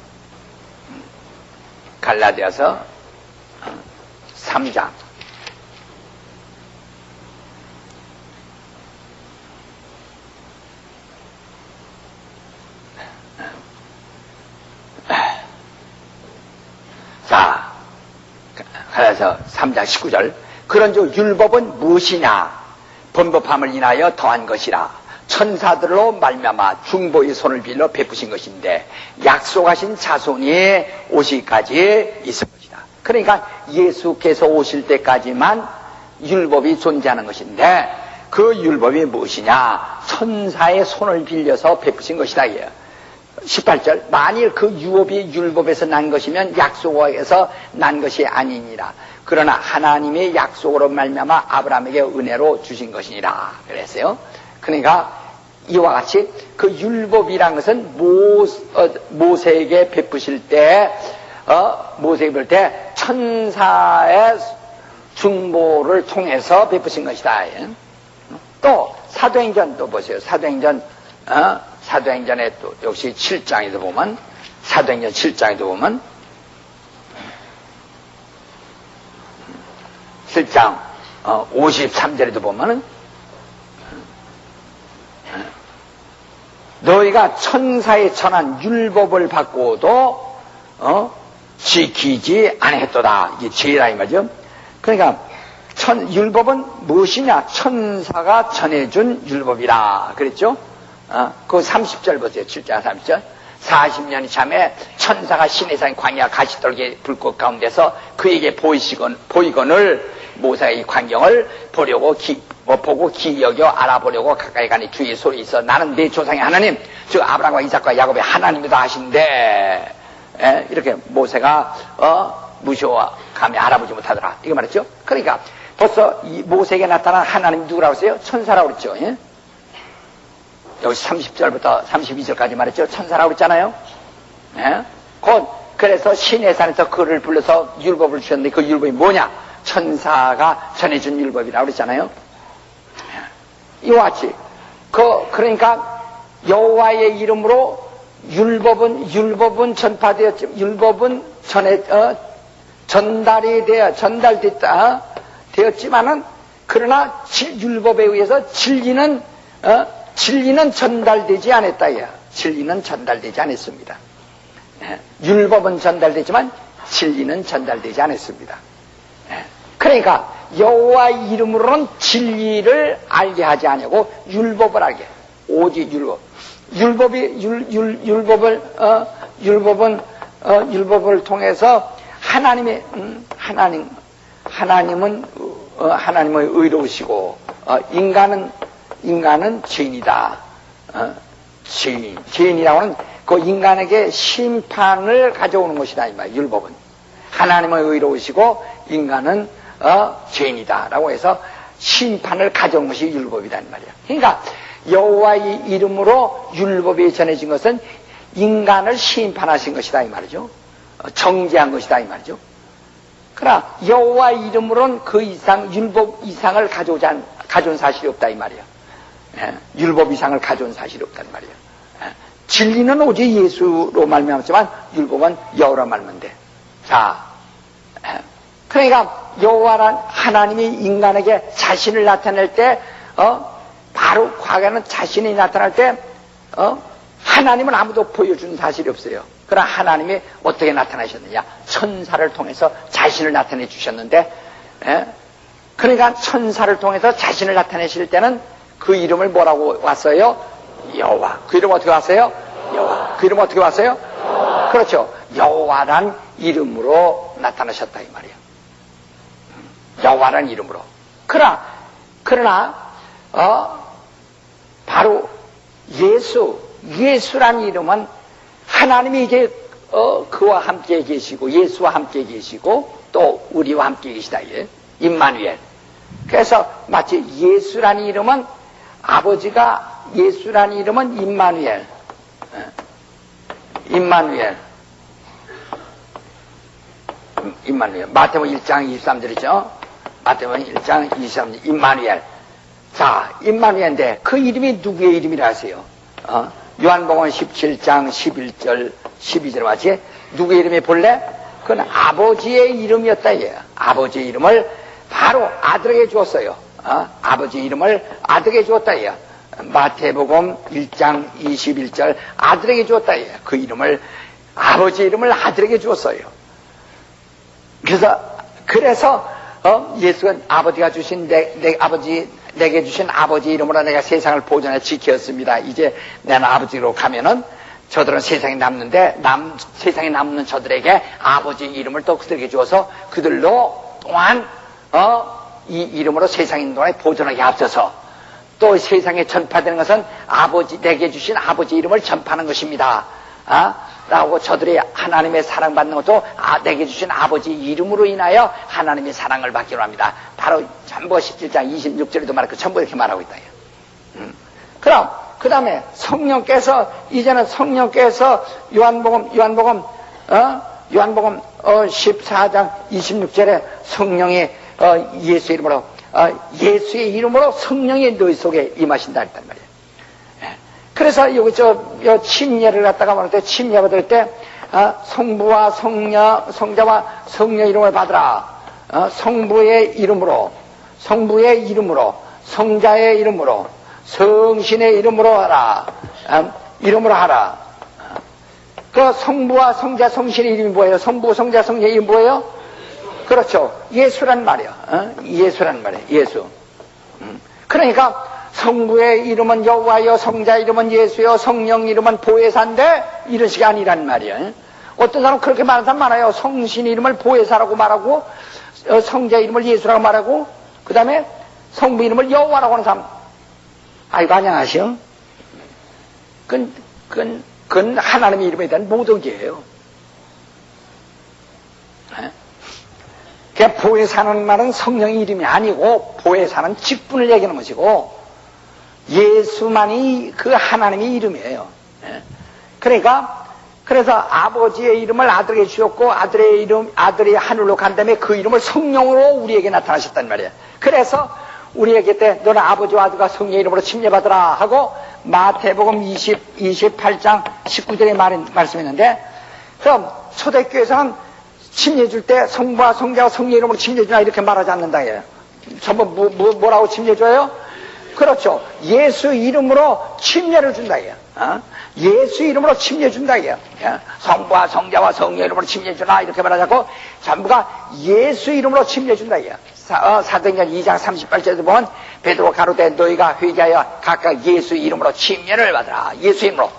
3장. 그래서 3장 19절. 그런즉 율법은 무엇이냐? 범법함을 인하여 더한 것이라. 천사들로 말미암아 중보의 손을 빌려 베푸신 것인데 약속하신 자손이 오시기까지 있을 것이다. 그러니까 예수께서 오실 때까지만 율법이 존재하는 것인데 그 율법이 무엇이냐? 천사의 손을 빌려서 베푸신 것이다. 18절. 만일 그 율법에서 난 것이면 약속에서 난 것이 아니니라. 그러나 하나님의 약속으로 말미암아 아브라함에게 은혜로 주신 것이니라 그랬어요. 그러니까 이와 같이 그 율법이란 것은 모세에게 베푸실 때 모세에게 베풀 때 천사의 중보를 통해서 베푸신 것이다. 또 사도행전도 보세요. 사도행전에 또 역시 7장에도 보면 사도행전 7장에도 보면 7장 53절에도 보면은 너희가 천사의 전한 율법을 받고도 지키지 아니했도다. 이게 죄라 이 말이죠. 그러니까 율법은 무엇이냐? 천사가 전해준 율법이라 그랬죠. 그 30절 보세요. 7장 30절. 40년이 참에 천사가 시내산 광야 가시떨기 불꽃 가운데서 그에게 보이거늘 모세가 이 광경을 보고 기여겨 알아보려고 가까이 가니 주의 소리 있어 나는 내 조상의 하나님 즉 아브라함과 이삭과 야곱의 하나님이다 하신데 이렇게 모세가 무시와 감히 알아보지 못하더라 이거 말했죠. 그러니까 벌써 이 모세에게 나타난 하나님 누구라고 했어요? 천사라고 그랬죠. 예? 여기 30절부터 32절까지 말했죠. 천사라고 그랬잖아요. 예? 곧 그래서 시내산에서 그를 불러서 율법을 주셨는데 그 율법이 뭐냐? 천사가 전해준 율법이라고 그랬잖아요. 이와 같이 그러니까 여호와의 이름으로 율법은 전파되었지 율법은 전달됐다 되었지만은 그러나 율법에 의해서 진리는 전달되지 않았다. 진리는 전달되지 않았습니다. 율법은 전달되지만 진리는 전달되지 않았습니다. 그러니까 여호와 이름으로는 진리를 알게 하지 않냐고 율법을 알게. 오직 율법을 통해서 하나님은 의로우시고 인간은 죄인이다. 죄인이라고 하는 그 인간에게 심판을 가져오는 것이다 이 말. 율법은 하나님은 의로우시고 인간은 죄인이다라고 해서 심판을 가져오는 것이 율법이다 이 말이야. 그러니까 여호와의 이름으로 율법이 전해진 것은 인간을 심판하신 것이다 이 말이죠. 정죄한 것이다 이 말이죠. 그러나 여호와 이름으로는 그 이상 율법 이상을 가져온 사실이 없다 이 말이야. 율법 이상을 가져온 사실이 없단 말이야. 진리는 오직 예수로 말미암았지만 율법은 여호라 말면 돼. 자, 그러니까 여호와란 하나님이 인간에게 자신을 나타낼 때 바로 과거에는 자신이 나타날 때 하나님은 아무도 보여준 사실이 없어요. 그러나 하나님이 어떻게 나타나셨느냐? 천사를 통해서 자신을 나타내 주셨는데 그러니까 천사를 통해서 자신을 나타내실 때는 그 이름을 뭐라고 왔어요? 여호와. 그 이름 어떻게 왔어요? 여호와. 그 이름 어떻게 왔어요? 여호와. 그렇죠. 여호와란 이름으로 나타나셨다 이 말이에요. 여호와란 이름으로. 그러나 바로 예수란 이름은 하나님이 이제 그와 함께 계시고 예수와 함께 계시고 또 우리와 함께 계시다. 임마누엘. 그래서 마치 예수란 이름은 아버지가 예수란 이름은 임마누엘. 마태복음 1장 23절이죠. 마태복음 1장 23절 임마누엘. 자, 임마누엘인데 그 이름이 누구의 이름이라 하세요? 요한복음 17장 11절 12절 맞지? 누구의 이름이 본래? 그건 아버지의 이름이었다. 아버지의 이름을 바로 아들에게 주었어요. 아버지의 이름을 아들에게 주었다. 마태복음 1장 21절 아들에게 주었다. 그 이름을 아버지의 이름을 아들에게 주었어요. 그래서 그래서 예수가 아버지가 주신 내게 주신 아버지 이름으로 내가 세상을 보존해 지켰습니다. 이제 나는 아버지로 가면은 저들은 세상에 남는데 세상에 남는 저들에게 아버지 이름을 또 그들에게 주어서 그들로 또한 이 이름으로 세상에 있는 동안에 보존하게 앞서서 또 세상에 전파되는 것은 내게 주신 아버지 이름을 전파하는 것입니다. 라고 저들이 하나님의 사랑받는 것도 내게 주신 아버지 이름으로 인하여 하나님의 사랑을 받기로 합니다. 바로 전부 17장 26절에도 말했고 전부 이렇게 말하고 있다. 그럼 그 다음에 이제는 성령께서 요한복음 14장 26절에 성령이 예수의 이름으로 성령이 너희 속에 임하신다 했단 말이에요. 그래서 여기 침례를 갖다가 말할 때 침례 받을 때 성부와 성자와 성령 이름을 받으라. 성부의 이름으로, 성자의 이름으로, 성신의 이름으로 하라. 이름으로 하라. 그 성부와 성자, 성신의 이름이 뭐예요? 성부, 성자, 성령의 이름이 뭐예요? 그렇죠. 예수란 말이야. 예수란 말이야. 예수. 그러니까 성부의 이름은 여호와여, 성자의 이름은 예수여, 성령 이름은 보혜사인데 이런 식이 아니란 말이야. 어떤 사람은 그렇게 말하는 사람 많아요. 성신 이름을 보혜사라고 말하고 성자 이름을 예수라고 말하고 그 다음에 성부 이름을 여호와라고 하는 사람. 아이고 안녕하시오. 그건 하나님의 이름에 대한 모독이에요. 그냥 보혜사는 말은 성령의 이름이 아니고 보혜사는 직분을 얘기하는 것이고 예수만이 그 하나님의 이름이에요. 그래서 아버지의 이름을 아들에게 주셨고 아들이 하늘로 간 다음에 그 이름을 성령으로 우리에게 나타나셨단 말이에요. 그래서 우리에게 때 너는 아버지와 아들과 성령의 이름으로 침례받으라 하고 마태복음 28장 19절에 말씀했는데 그럼 초대교회에서는 침례 줄 때 성부와 성자와 성령의 이름으로 침례 주나 이렇게 말하지 않는다. 전부 뭐라고 침례 줘요? 그렇죠. 예수 이름으로 침례를 준다. 예수 이름으로 침례 준다. 성부와 성자와 성령 이름으로 침례 주나 이렇게 말하자고 전부가 예수 이름으로 침례 준다. 사도행전 2장 38절에도 보면 베드로 가로되 너희가 회개하여 각각 예수 이름으로 침례를 받으라. 예수 이름으로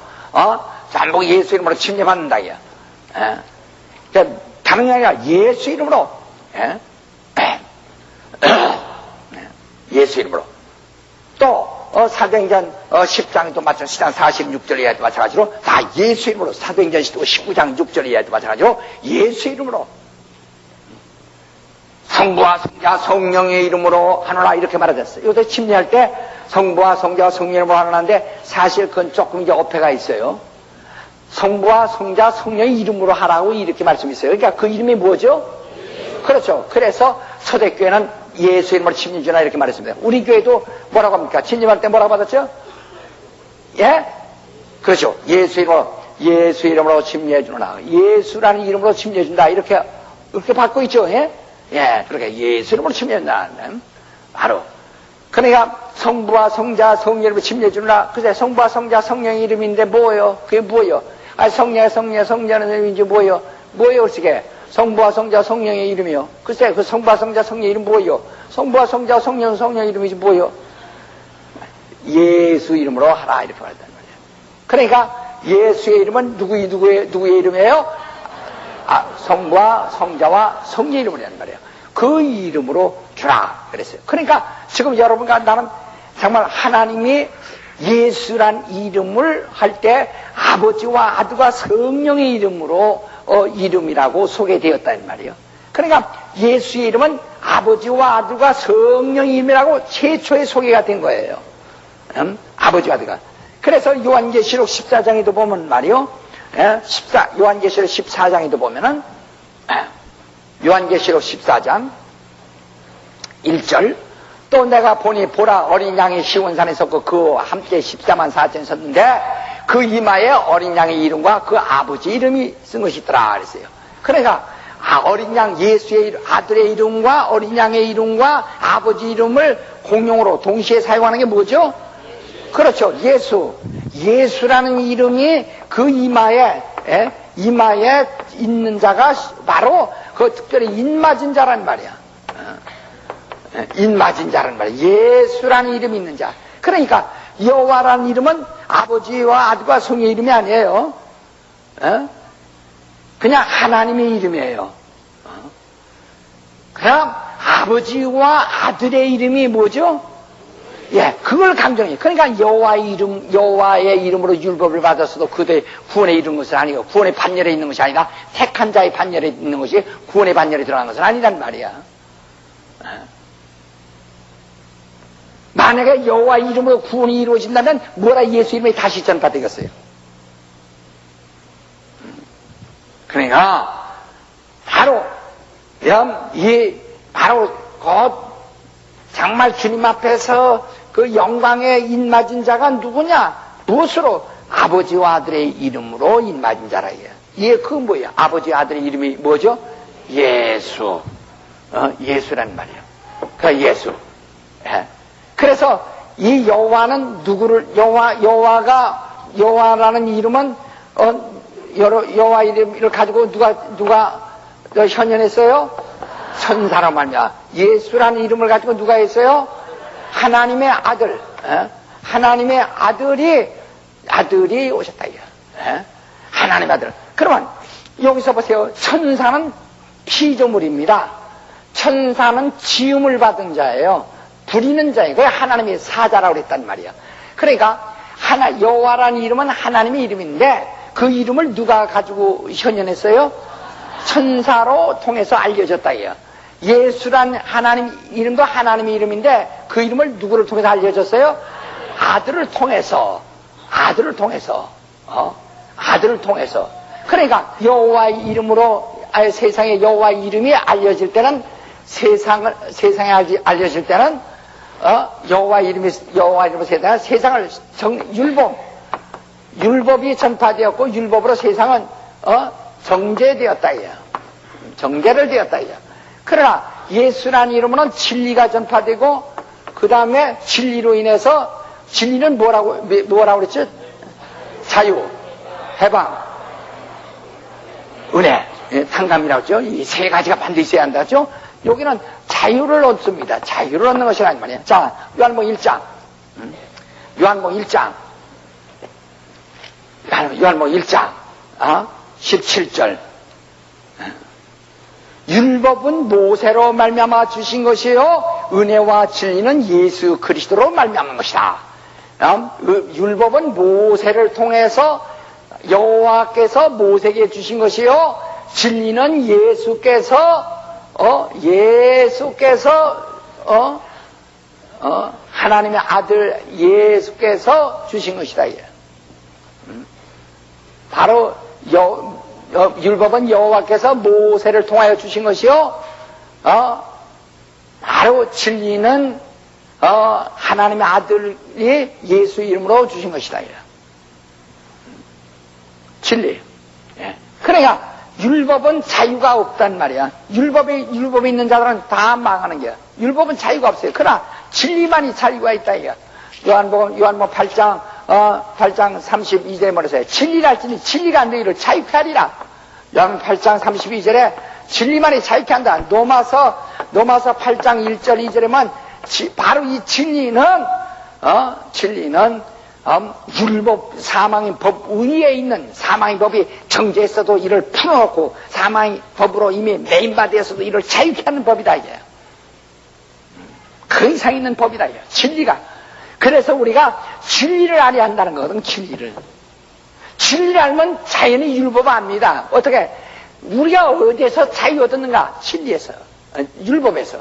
전부 예수 이름으로 침례 받는다. 다른 게 아니라 예수 이름으로 예수 이름으로 또 사도행전 10장도 마찬가지로 10장 46절에도 마찬가지로 다 예수 이름으로 사도행전 19장 6절에도 마찬가지로 예수 이름으로 성부와 성자 성령의 이름으로 하노라 이렇게 말하셨어요. 이것도 침례할 때 성부와 성자와 성령의 이름으로 하노라는데 사실 그건 조금 이제 어폐가 있어요. 성부와 성자 성령의 이름으로 하라고 이렇게 말씀했어요. 그러니까 그 이름이 뭐죠? 그렇죠. 그래서 초대교회는 예수 이름으로 침례 주나 이렇게 말했습니다. 우리 교회도 뭐라고 합니까? 침례할 때 뭐라고 받았죠? 예? 그렇죠. 예수 이름으로 침례 주나. 예수라는 이름으로 침례 준다. 이렇게 받고 있죠. 예? 예. 그렇게 예수 이름으로 침례 준다. 바로. 그러니까 성부와 성자 성령 이름으로 침례 주나. 글쎄 성부와 성자 성령의 이름인데 뭐예요? 그게 뭐예요? 성자는 이름인지 뭐예요? 어떻게? 성부와 성자 성령의 이름이요. 글쎄 그 성부와 성자 성령의 이름 뭐예요? 성부와 성자 성령의 이름이지 뭐예요? 예수 이름으로 하라 이렇게 말했단 말이에요. 그러니까 예수의 이름은 누구의 이름이에요? 성부와 성자와 성령의 이름을 하는 말이에요. 그 이름으로 주라 그랬어요. 그러니까 지금 여러분과 나는 정말 하나님이 예수란 이름을 할 때 아버지와 아들과 성령의 이름으로 이름이라고 소개되었다는 말이에요. 그러니까 예수의 이름은 아버지와 아들과 성령의 이름이라고 최초에 소개가 된 거예요. 아버지와 아들과. 그래서 요한계시록 14장에도 보면 말이요. 요한계시록 14장에도 보면은 요한계시록 14장 1절 또 내가 보라 어린 양이 시온산에 섰고 그 함께 14만 4천이 섰는데 그 이마에 어린 양의 이름과 그 아버지 이름이 쓴 것이 있더라 그랬어요. 그러니까 어린 양 예수의 아들의 이름과 어린 양의 이름과 아버지 이름을 공용으로 동시에 사용하는 게 뭐죠? 그렇죠. 예수라는 이름이 그 이마에 이마에 있는 자가 바로 그 특별히 인맞은 자란 말이야. 인맞은 자란 말이야. 예수라는 이름이 있는 자. 그러니까 여호와라는 이름은 아버지와 아들과 성의 이름이 아니에요. 그냥 하나님의 이름이에요. 그럼 아버지와 아들의 이름이 뭐죠? 예, 그걸 강조해요. 그러니까 여호와의 이름으로 율법을 받았어도 그들의 구원에 이른 것은 아니고, 구원의 반열에 있는 것이 아니라 택한 자의 반열에 있는 것이 구원의 반열에 들어간 것은 아니란 말이야. 만약에 여호와 이름으로 구원이 이루어진다면 뭐라 예수 이름이 다시 전파되겠어요? 그러니까 바로 정말 주님 앞에서 그 영광에 인맞은 자가 누구냐? 무엇으로? 아버지와 아들의 이름으로 인맞은 자라. 그건 뭐야? 아버지와 아들의 이름이 뭐죠? 예수. 예수란 말이에요. 그 예수. 예. 그래서 이 여호와는 여호와라는 이름은 여호와 이름을 가지고 누가 현현했어요? 천사로 말미암아. 예수라는 이름을 가지고 누가 했어요? 하나님의 아들. 하나님의 아들이 오셨다. 하나님의 아들. 그러면 여기서 보세요. 천사는 피조물입니다. 천사는 지음을 받은 자예요. 부리는 자예요. 그게 하나님의 사자라고 그랬단 말이야. 그러니까 여호와라는 이름은 하나님의 이름인데 그 이름을 누가 가지고 현현했어요? 천사로 통해서 알려졌다. 예수란 하나님 이름도 하나님의 이름인데 그 이름을 누구를 통해서 알려졌어요? 아들을 통해서. 그러니까 여호와의 이름으로 세상에 여호와의 이름이 알려질 때는 세상에 알려질 때는 여호와 이름으로 세상을 율법이 전파되었고 율법으로 세상은 정죄되었다. 정죄를 되었다. 그러나 예수라는 이름으로는 진리가 전파되고 그 다음에 진리로 인해서 진리는 뭐라고 그랬죠? 자유, 해방, 은혜, 탕감이라고 했죠. 이 세 가지가 반드시 있어야 한다죠. 여기는 자유를 얻습니다. 자유를 얻는 것이란 말이에요. 자, 요한복음 1장. 요한복음 1장. 17절. 율법은 모세로 말미암아 주신 것이요 은혜와 진리는 예수 그리스도로 말미암은 것이다. 율법은 모세를 통해서 여호와께서 모세에게 주신 것이요 진리는 예수께서 하나님의 아들 예수께서 주신 것이다. 바로 율법은 여호와께서 모세를 통하여 주신 것이요 바로 진리는 하나님의 아들이 예수 이름으로 주신 것이다. 진리. 그러니까 율법은 자유가 없단 말이야. 율법이 있는 자들은 다 망하는 거야. 율법은 자유가 없어요. 그러나 진리만이 자유가 있다. 요한복음 8장 32절에 말해서요. 진리랄지니 진리가 너희를 자유케 하리라. 요한복음 8장 32절에 진리만이 자유케 한다. 로마서 8장 1절 2절에만 바로 이 진리는 율법, 사망의 법 위에 있는 사망의 법이 정죄했어도 이를 풀어놓고 사망의 법으로 이미 매인바되었어도 이를 자유케 하는 법이다. 이게 그 이상 있는 법이다. 이게 진리가. 그래서 우리가 진리를 알아야 한다는 거거든. 진리를 알면 자연히 율법 압니다. 어떻게? 우리가 어디에서 자유 얻었는가? 진리에서, 율법에서.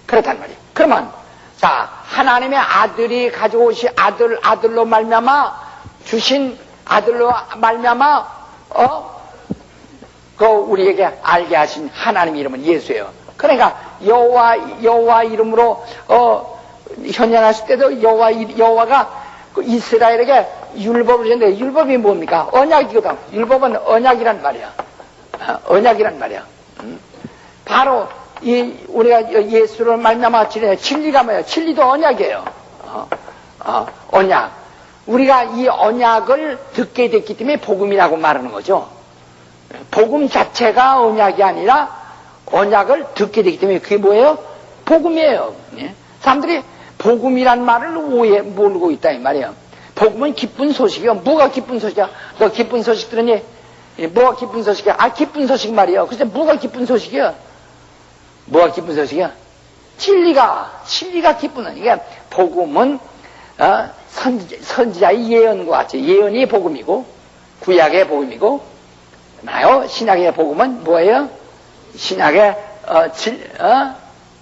그렇단 말이에요. 그러면 자, 하나님의 아들이 가지고 오신 아들로 말미암아 주신 아들로 말미암아 그 우리에게 알게 하신 하나님 이름은 예수예요. 그러니까 여호와 이름으로 현현하실 때도 여호와가 그 이스라엘에게 율법을 주는데 율법이 뭡니까? 언약이거든. 율법은 언약이란 말이야. 언약이란 말이야. 바로 우리가 예수를 말미암아 진리가 뭐예요? 진리도 언약이에요. 언약. 우리가 이 언약을 듣게 됐기 때문에 복음이라고 말하는 거죠. 복음 자체가 언약이 아니라 언약을 듣게 되기 때문에 그게 뭐예요? 복음이에요. 예? 사람들이 복음이란 말을 모르고 있다 이 말이에요. 복음은 기쁜 소식이요. 뭐가 기쁜 소식이야? 너 기쁜 소식 들으니? 뭐가 기쁜 소식이야? 아, 기쁜 소식 말이야. 글쎄, 뭐가 기쁜 소식이야? 뭐가 기쁜 소식이야? 진리가 기쁜, 이게 복음은, 선지자의 예언과 같이, 예언이 복음이고, 구약의 복음이고, 나요? 신약의 복음은 뭐예요? 신약의,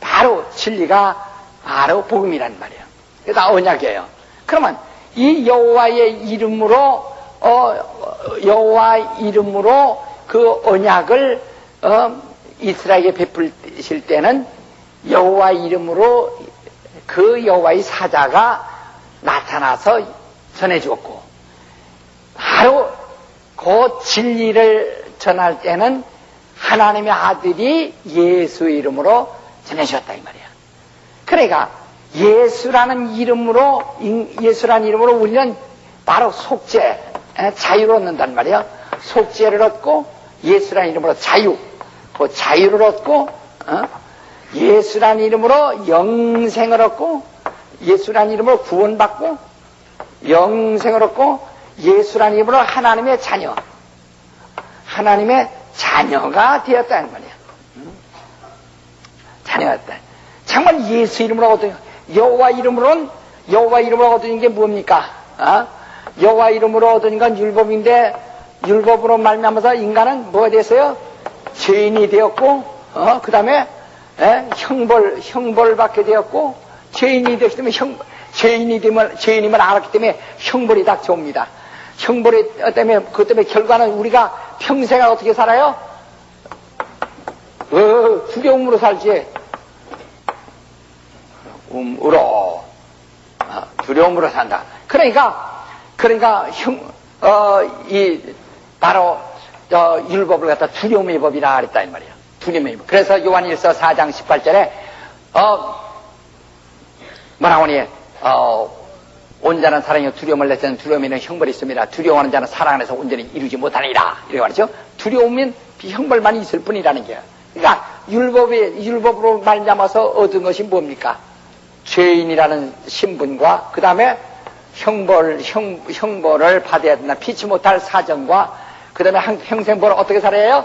바로 진리가 바로 복음이란 말이에요. 그게 다 언약이에요. 그러면, 이 여호와의 이름으로 그 언약을 이스라엘에게 베푸실 때는 여호와 이름으로 그 여호와의 사자가 나타나서 전해주었고, 바로 그 진리를 전할 때는 하나님의 아들이 예수 이름으로 전해주었다 이 말이야. 그러니까 예수라는 이름으로 우리는 바로 속죄, 자유를 얻는단 말이야. 속죄를 얻고 예수라는 이름으로 그 자유를 얻고, 예수라는 이름으로 영생을 얻고, 예수라는 이름으로 구원받고, 영생을 얻고, 예수라는 이름으로 하나님의 자녀가 되었다는 말이야. 자녀가 되었다. 정말 예수 이름으로 얻은, 여호와 이름으로 얻은 게 뭡니까? 여호와 이름으로 얻은 건 율법인데, 율법으로 말미암아서 인간은 뭐가 됐어요? 죄인이 되었고, 그 다음에 형벌 받게 되었고, 죄인이 되었기 때문에 죄인임을 알았기 때문에 형벌이 닥쳐옵니다. 형벌이 때문에, 그것 때문에 결과는 우리가 평생 어떻게 살아요? 두려움으로 살지. 두려움으로 산다. 그러니까 바로 율법을 갖다 두려움의 법이라 그랬다 이 말이야. 두려움의 법. 그래서 요한일서 4장 18절에 뭐라고 하니? 온전한 사랑이 두려움을 내서는 두려움에는 형벌이 있습니다. 두려워하는 자는 사랑 안에서 온전히 이루지 못하니라. 이렇게 말이죠. 두려움은 형벌만 있을 뿐이라는 거야. 그러니까 율법으로 말미암아서 얻은 것이 뭡니까? 죄인이라는 신분과 그 다음에 형벌을 받아야 된다. 피치 못할 사정과 그 다음에 평생벌을 어떻게 살아야 해요?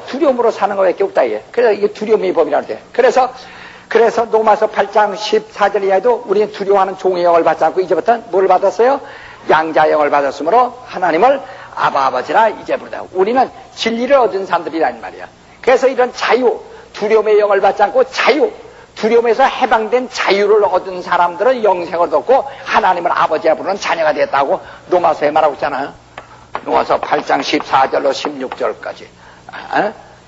두려움으로 사는 것밖에 없다. 이게. 그래서 이게 두려움의 법이라고 돼. 그래서 로마서 8장 14절 이하에도 우리는 두려워하는 종의 영을 받지 않고 이제부터 뭘 받았어요? 양자의 영을 받았으므로 하나님을 아버지라 이제 부르다. 우리는 진리를 얻은 사람들이란 말이야. 그래서 이런 두려움의 영을 받지 않고 두려움에서 해방된 자유를 얻은 사람들은 영생을 얻고 하나님을 아버지라 부르는 자녀가 됐다고 로마서에 말하고 있잖아요. 로마서 8장 14절로 16절까지.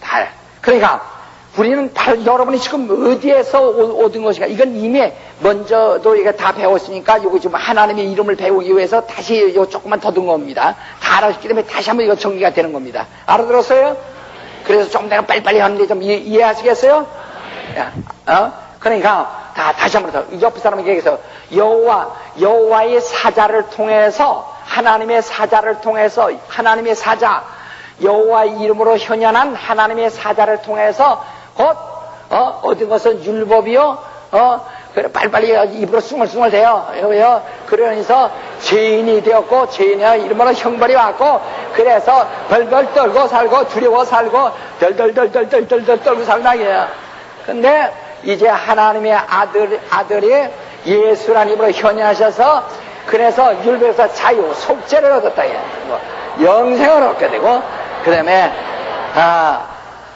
다. 그러니까 우리는 바로 여러분이 지금 어디에서 얻은 것인가? 이건 이미 먼저도 이게 다 배웠으니까 요거 지금 하나님의 이름을 배우기 위해서 다시 요 조금만 더듬은 겁니다. 다 알았기 때문에 다시 한번 이거 정리가 되는 겁니다. 알아들었어요? 그래서 좀 내가 빨리빨리 하는데 좀 이해하시겠어요? 그러니까 다시 한번 더 옆 사람에게 얘기해서 여호와의 사자를 통해서 하나님의 사자 여호와의 이름으로 현현한 하나님의 사자를 통해서 곧 얻은 것은 율법이요. 그래 빨리빨리 입으로 숭얼숭얼 대요. 왜요? 그러면서 죄인이 되었고 죄인의 이름으로 형벌이 왔고 그래서 벌벌 떨고 살고 두려워 살고 덜덜덜 떨고 살나게요. 근데 이제 하나님의 아들이 예수라는 이름으로 현현하셔서 그래서 율법에서 자유, 속죄를 얻었다. 영생을 얻게 되고 그 다음에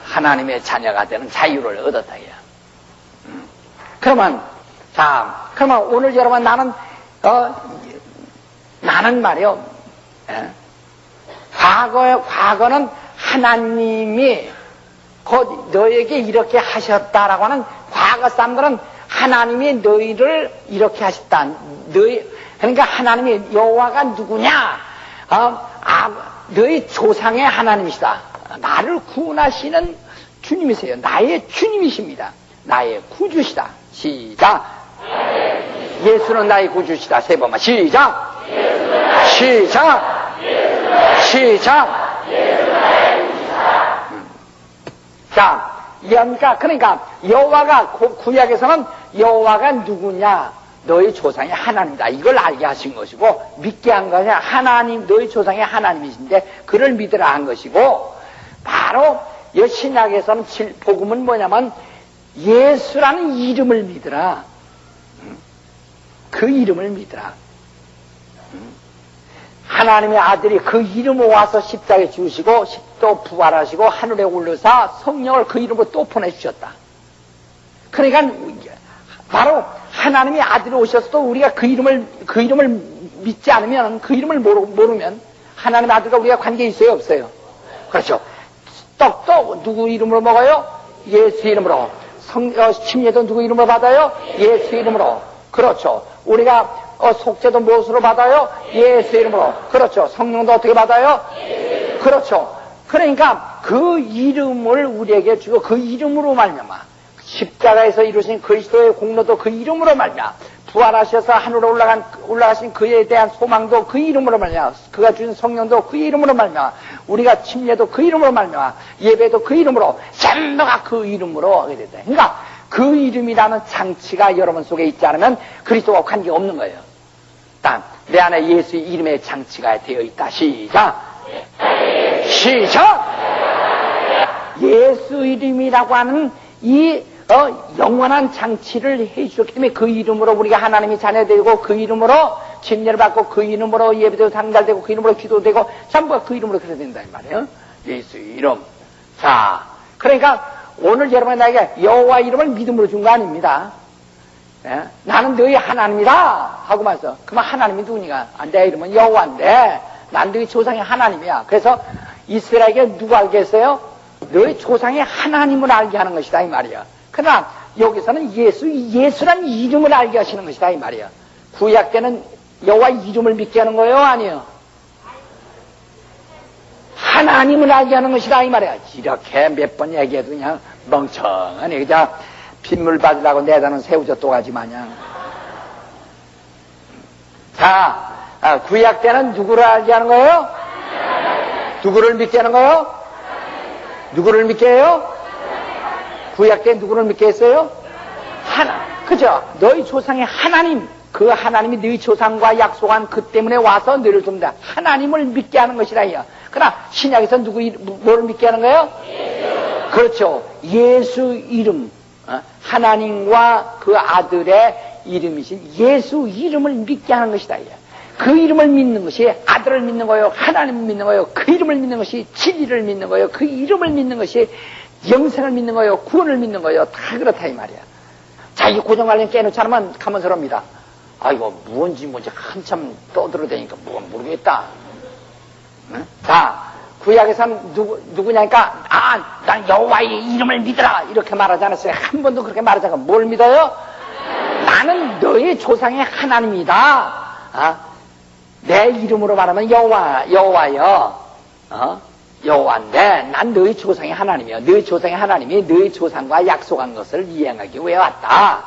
하나님의 자녀가 되는 자유를 얻었다. 그러면 오늘 여러분 나는 말이요. 과거는 하나님이 곧 너에게 이렇게 하셨다라고 하는 과거 사람들은 하나님이 너희를 이렇게 하셨다. 그러니까 하나님이 여호와가 누구냐? 너희 조상의 하나님이시다. 나를 구원하시는 주님이세요. 나의 주님이십니다. 나의 구주시다. 시작. 예수는 나의 구주시다. 세 번만 시작. 시작! 시작! 자, 그러니까 여호와가 구약에서는 여호와가 누구냐? 너희 조상의 하나님이다. 이걸 알게 하신 것이고 믿게 한 것이 하나님, 너희 조상의 하나님이신데 그를 믿으라 한 것이고, 바로 이 신약에서는 복음은 뭐냐면 예수라는 이름을 믿으라. 그 이름을 믿으라. 하나님의 아들이 그 이름으로 와서 십자가에 죽으시고 또 부활하시고 하늘에 올려서 성령을 그 이름으로 또 보내주셨다. 그러니까 바로 하나님의 아들이 오셔서도 우리가 그 이름을 믿지 않으면, 그 이름을 모르면 하나님의 아들과 우리가 관계 있어요, 없어요? 그렇죠. 떡도 누구 이름으로 먹어요? 예수 이름으로. 침례도 누구 이름으로 받아요? 예수 이름으로. 그렇죠. 우리가 속죄도 무엇으로 받아요? 예수 이름으로. 그렇죠. 성령도 어떻게 받아요? 그렇죠. 그러니까 그 이름을 우리에게 주고 그 이름으로 말미암아 십자가에서 이루신 그리스도의 공로도 그 이름으로 말미암아 부활하셔서 하늘로 올라가신 그에 대한 소망도 그 이름으로 말미암아 그가 주신 성령도 그 이름으로 말미암아 우리가 침례도 그 이름으로 말미암아 예배도 그 이름으로 전부가 그 이름으로 하게 된다. 그러니까 그 이름이라는 장치가 여러분 속에 있지 않으면 그리스도와 관계가 없는 거예요. 딱 내 안에 예수의 이름의 장치가 되어 있다. 시작! 시작! 예수 이름이라고 하는 이 영원한 장치를 해주셨기 때문에 그 이름으로 우리가 하나님이 자녀되고 그 이름으로 침례를 받고 그 이름으로 예배도 상달되고 그 이름으로 기도되고 전부가 그 이름으로 그래야 된다 이 말이에요. 예수 이름. 자, 그러니까 오늘 여러분이 나에게 여호와 이름을 믿음으로 준 거 아닙니다. 예? 나는 너희 하나님이다 하고 말서 그만 하나님이 누구니까? 내 이름은 여호와인데 난 너희 조상의 하나님이야. 그래서 이스라엘에게 누가 알게 했어요? 너희 조상의 하나님을 알게 하는 것이다 이 말이야. 그러나 여기서는 예수란 이름을 알게 하시는 것이다 이 말이야. 구약 때는 여호와 이름을 믿게 하는 거예요, 아니에요? 하나님을 알게 하는 것이다 이 말이야. 이렇게 몇 번 얘기해도 그냥 멍청하네. 그냥 빗물 받으려고 내다는 새우젓 또가지 마냥. 자, 구약 때는 누구를 알게 하는 거예요? 누구를 믿게 하는 거예요? 누구를 믿게 해요? 구약 때 누구를 믿게 했어요? 그죠? 너희 조상의 하나님, 그 하나님이 너희 조상과 약속한 그 때문에 와서 너희를 돕니다. 하나님을 믿게 하는 것이라 해요. 그러나 신약에서 뭐를 믿게 하는 거예요? 예수. 그렇죠. 예수 이름, 하나님과 그 아들의 이름이신 예수 이름을 믿게 하는 것이다. 그 이름을 믿는 것이 아들을 믿는 거예요. 하나님을 믿는 거예요. 그 이름을 믿는 것이 진리를 믿는 거예요. 그 이름을 믿는 것이 영생을 믿는 거예요. 구원을 믿는 거예요. 다 그렇다 이 말이야. 자, 이 고정관련 깨놓지 않으면 가만스럽니다. 아이고 뭔지 한참 떠들어대니까 모르겠다. 응? 자, 구약에서는 누구냐니까 난 여호와의 이름을 믿으라 이렇게 말하지 않았어요. 한 번도 그렇게 말하지 않고 뭘 믿어요? 나는 너의 조상의 하나님이다. 내 이름으로 말하면 여호와여. 여호와인데 난 너희 조상의 하나님이야. 너희 조상의 하나님이 너희 조상과 약속한 것을 이행하기 위해 왔다.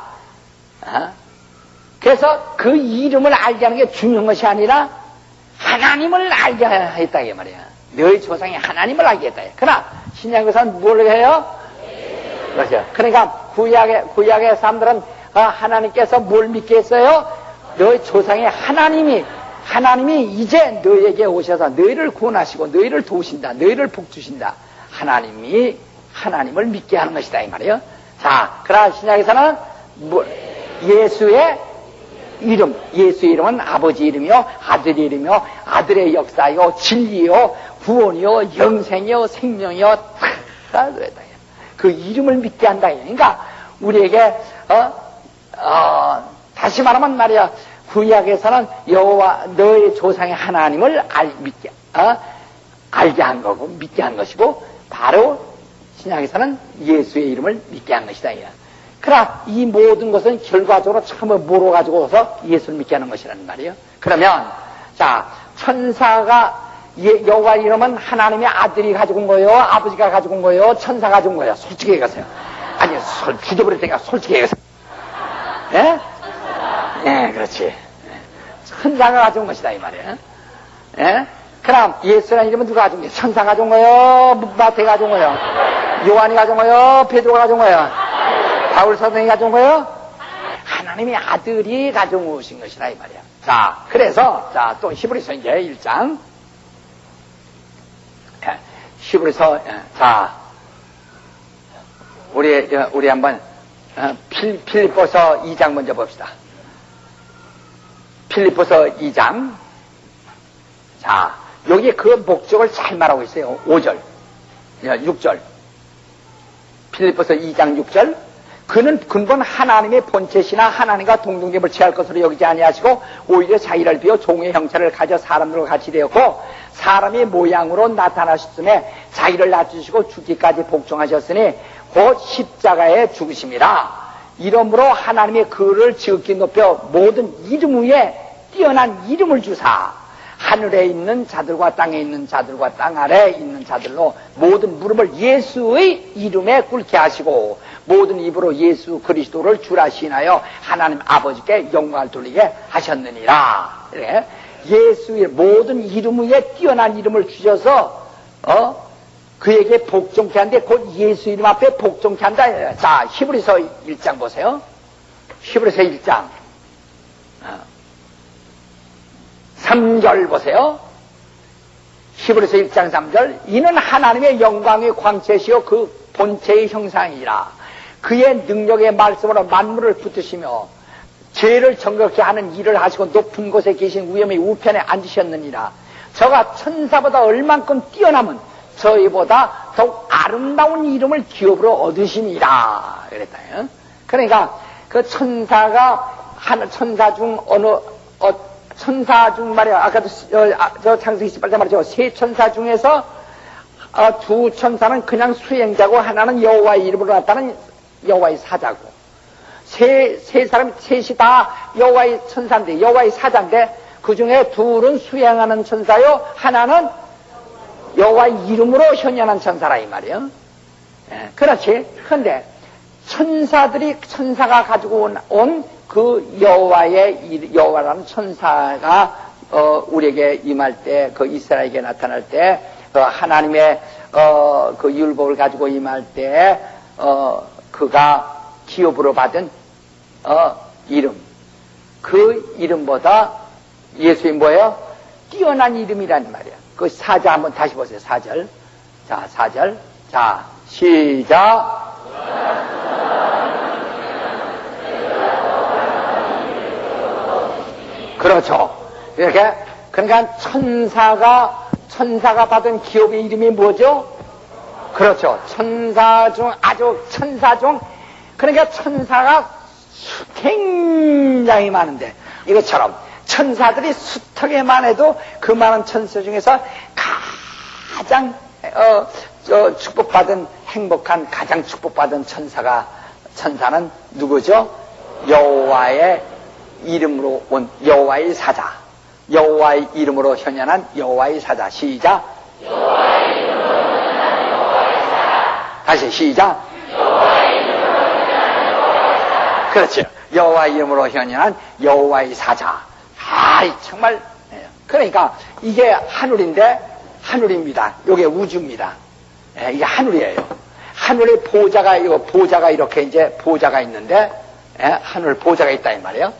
그래서 그 이름을 알게 하는 게 중요한 것이 아니라 하나님을 알게 했다 이 말이야. 너희 조상의 하나님을 알게 했다. 그러나 신약에서는 뭘 해요? 그렇죠. 그러니까 구약의 사람들은 하나님께서 뭘 믿게 했어요? 너희 조상의 하나님이 이제 너희에게 오셔서 너희를 구원하시고 너희를 도우신다. 너희를 복주신다. 하나님을 믿게 하는 것이다 이 말이에요. 자, 그러나 신약에서는 예수의 이름은 아버지 이름이요, 아들 이름이요, 아들의 역사요, 진리요, 구원이요, 영생이요, 생명이요, 다 그랬다. 그 이름을 믿게 한다. 그러니까 우리에게 다시 말하면 말이야. 구약에서는 여호와 너의 조상의 하나님을 알게 한 거고 믿게 한 것이고 바로 신약에서는 예수의 이름을 믿게 한 것이다. 그러나 이 모든 것은 결과적으로 처음에 뭐로 가지고서 예수를 믿게 하는 것이라는 말이에요. 그러면 자, 천사가 여호와 이름은 하나님의 아들이 가지고 온 거예요? 아버지가 가지고 온 거예요? 천사가 가지고 온 거예요? 솔직히 얘기하세요. 아니, 죽여버릴 테니까 솔직히 얘기하세요. 예? 네, 그렇지. 천사가 가져온 것이다 이 말이에요. 예? 그럼 예수라는 이름은 누가 가진 거예요? 천사 가진 거예요? 마태가 가진 거예요? 요한이 가진 거예요? 베드로가 가진 거예요? 바울 사도행이 가진 거예요? 하나님의 아들이 가져오신 것이라 이 말이야. 자, 그래서 또 히브리서 이제 1장. 히브리서 우리 한번 필립보서 2장 먼저 봅시다. 필립보서 2장. 자, 여기 그 목적을 잘 말하고 있어요. 5절, 6절. 필립보서 2장 6절. 그는 근본 하나님의 본체시나 하나님과 동등됨을 취할 것으로 여기지 아니하시고 오히려 자기를 비워 종의 형체를 가져 사람들과 같이 되었고 사람의 모양으로 나타나셨음에 자기를 낮추시고 죽기까지 복종하셨으니 곧 십자가에 죽으심이라. 이러므로 하나님의 그를 지극히 높여 모든 이름 위에 뛰어난 이름을 주사 하늘에 있는 자들과 땅에 있는 자들과 땅 아래에 있는 자들로 모든 무릎을 예수의 이름에 꿇게 하시고 모든 입으로 예수 그리스도를 주라 시인하여 하나님 아버지께 영광을 돌리게 하셨느니라. 그래. 예수의 모든 이름 위에 뛰어난 이름을 주셔서 그에게 복종케 한데 곧 예수 이름 앞에 복종케 한다. 자, 히브리서 1장 보세요. 히브리서 1장 3절 보세요. 히브리서 1장 3절. 이는 하나님의 영광의 광채시요 그 본체의 형상이라. 그의 능력의 말씀으로 만물을 붙드시며 죄를 정결케 하는 일을 하시고 높은 곳에 계신 위엄의 우편에 앉으셨느니라. 저가 천사보다 얼만큼 뛰어남은 저희보다 더욱 아름다운 이름을 기업으로 얻으심이라. 그랬다. 그러니까 그 천사가 천사 중 천사 중 말이야. 아까도 저 창세기 18장 말이죠. 세 천사 중에서 두 천사는 그냥 수행자고 하나는 여호와의 이름으로 나타나는 여호와의 사자고 세 사람이 셋이 다 여호와의 천사인데 여호와의 사자인데 그 중에 둘은 수행하는 천사요 하나는 여호와의 이름으로 현현한 천사라 이 말이에요. 그렇지. 그런데 천사가 가지고 온 그 여호와라는 천사가 우리에게 임할 때 그 이스라엘에게 나타날 때 하나님의 그 율법을 가지고 임할 때 그가 기업으로 받은 이름 그 이름보다 예수님 뭐예요? 뛰어난 이름이란 말이야. 그 4절 한번 다시 보세요. 4절. 자, 4절. 자, 시작. 그렇죠. 이렇게. 그러니까 천사가 받은 기업의 이름이 뭐죠? 그렇죠. 천사 중, 그러니까 천사가 굉장히 많은데, 이것처럼 천사들이 수턱에만 해도 그 많은 천사 중에서 가장, 축복받은, 행복한, 가장 축복받은 천사는 누구죠? 여호와의 이름으로 온 여호와의 사자. 여호와의 이름으로 현현한 여호와의 사자. 시작. 여호와의 이름으로 현현한 여호와의 사자. 다시 시작. 여호와의 이름으로 현현한 여호와의 사자. 그렇죠. 여호와의 이름으로 현현한 여호와의 사자. 정말. 그러니까 이게 하늘입니다. 이게 우주입니다. 이게 하늘이에요. 하늘에 보좌가 이렇게 이제 보좌가 있는데, 하늘 보좌가 있다 이 말이에요.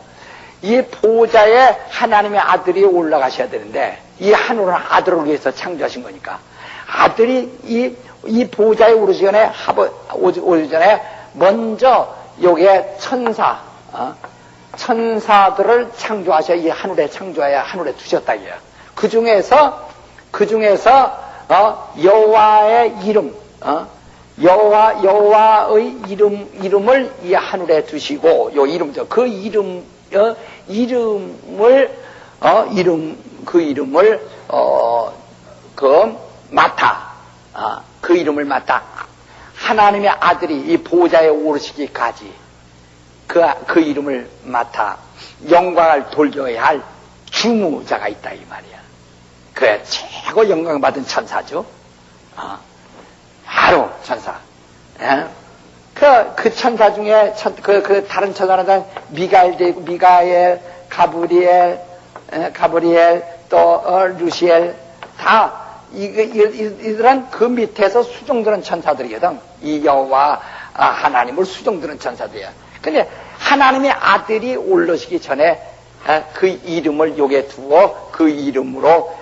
이 보좌에 하나님의 아들이 올라가셔야 되는데, 이 하늘은 아들을 위해서 창조하신 거니까, 아들이 이 보좌에 오르기 전에, 먼저 요게 천사들을 창조하셔야 이 하늘에 두셨다 이거예요. 그 중에서 여호와의 이름, 여호와의 이름을 이 하늘에 두시고, 요 이름죠. 그 이름을 맡아 하나님의 아들이 이 보좌에 오르시기까지 그 이름을 맡아 영광을 돌려야 할 주무자가 있다 이 말이야. 그래 최고 영광 받은 천사죠. 바로 천사. 그 천사 중에 다른 천사는 미가엘, 가브리엘, 또 루시엘 다 이들은 그 밑에서 수종드는 천사들이거든. 이 여호와 하나님을 수종드는 천사들이야. 근데 하나님의 아들이 올라오시기 전에 그 이름을 요게 두어 그 이름으로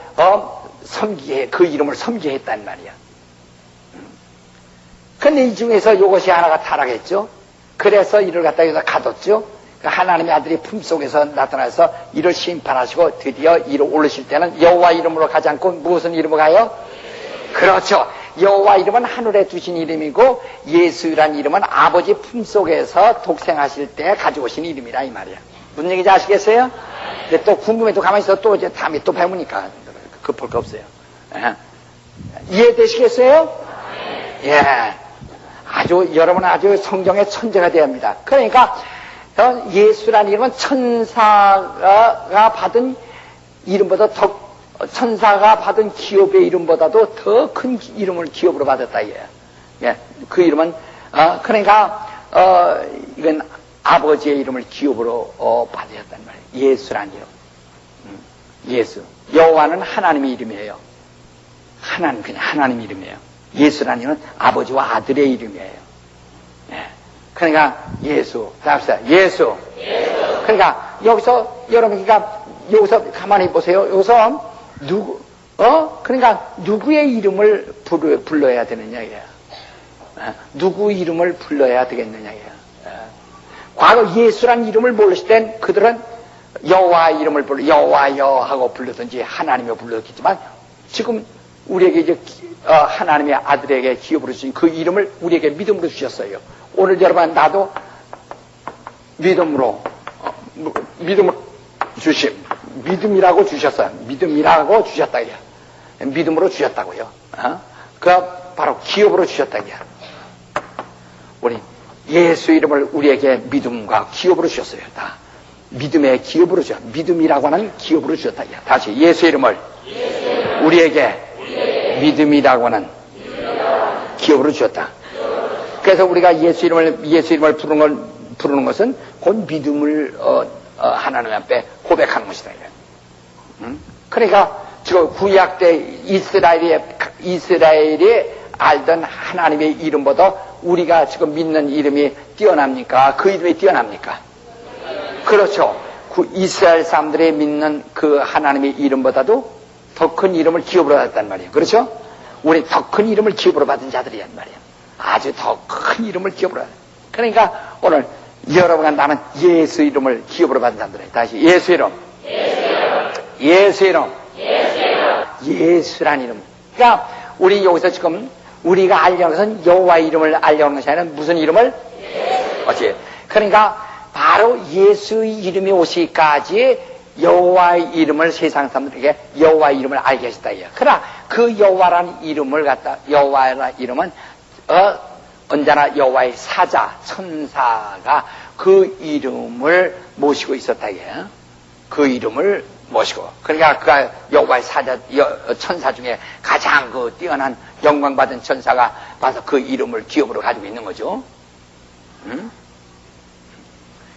그 이름을 섬기게 했단 말이야. 근데 이 중에서 요것이 하나가 타락했죠. 그래서 이를 갖다 여기다 가뒀죠. 하나님의 아들이 품속에서 나타나서 이를 심판하시고 드디어 이를 올리실 때는 여호와 이름으로 가지 않고 무슨 이름으로 가요? 그렇죠. 여호와 이름은 하늘에 두신 이름이고 예수란 이름은 아버지 품속에서 독생하실 때 가져오신 이름이라 이 말이야. 무슨 얘기인지 아시겠어요? 근데 또 궁금해도 가만히 있어 또 이제 다음에 또 배우니까 급할 거 없어요. 이해되시겠어요? 예. 여러분은 아주 성경의 천재가 되어야 합니다. 그러니까 예수란 이름은 천사가 받은 이름보다 천사가 받은 기업의 이름보다도 더 큰 이름을 기업으로 받았다 이거예요. 예. 그 이름은 그러니까 이건 아버지의 이름을 기업으로 받으셨단 말이에요. 예수란 이름. 예수. 여호와는 하나님의 이름이에요. 그냥 하나님 이름이에요. 예수란 이름은 아버지와 아들의 이름이에요. 예. 그러니까 예수. 다 합시다. 예수. 그러니까 여기서 여러분 그러니까 여기서 가만히 보세요. 여기서 그러니까 누구의 이름을 불러야 되느냐 이게요. 누구 이름을 불러야 되겠느냐 이게요. 과거 예수란 이름을 모르실 땐 그들은 여호와 이름을 여호와여 하고 불렀든지 하나님여 불렀겠지만 지금 우리에게 이제 하나님의 아들에게 기업으로 주신 그 이름을 우리에게 믿음으로 주셨어요. 오늘 여러분 나도 믿음으로 믿음이라고 주셨어요. 믿음이라고 주셨다 이게. 믿음으로 주셨다고요. 그 바로 기업으로 주셨다 이게. 우리 예수 이름을 우리에게 믿음과 기업으로 주셨어요. 다 믿음의 기업으로 주셨다. 믿음이라고 하는 기업으로 주셨다 이게. 다시 예수 이름을 우리에게 믿음이라고 하는 기업으로 주셨다. 그래서 우리가 예수 이름을 부르는 것은 곧 믿음을 하나님 앞에 고백하는 것이다. 그러니까 지금 구약 때 이스라엘이 알던 하나님의 이름보다 우리가 지금 믿는 이름이 뛰어납니까? 그 이름이 뛰어납니까? 그렇죠. 이스라엘 사람들이 믿는 그 하나님의 이름보다도 더 큰 이름을 기업으로 받았단 말이에요. 그렇죠? 우리 더 큰 이름을 기업으로 받은 자들이란 말이에요. 아주 더 큰 이름을 기업으로 받은. 그러니까 오늘 여러분과 나는 예수 이름을 기업으로 받은 사람들이에요. 다시 예수 이름. 예수란 이름. 그러니까 우리 여기서 지금 우리가 알려는 것은 여호와 이름을 알려는 것이 아니라 무슨 이름을? 어찌? 그러니까 바로 예수의 이름이 오시기까지 여호와의 이름을 세상 사람들에게 여호와의 이름을 알게 하셨다. 그러나 그 여호와라는 이름을 여호와라는 이름은 언제나 여호와의 사자, 천사가 그 이름을 모시고 있었다. 그 이름을 모시고. 그러니까 그 여호와의 사자, 천사 중에 가장 그 뛰어난 영광받은 천사가 와서 그 이름을 기업으로 가지고 있는 거죠.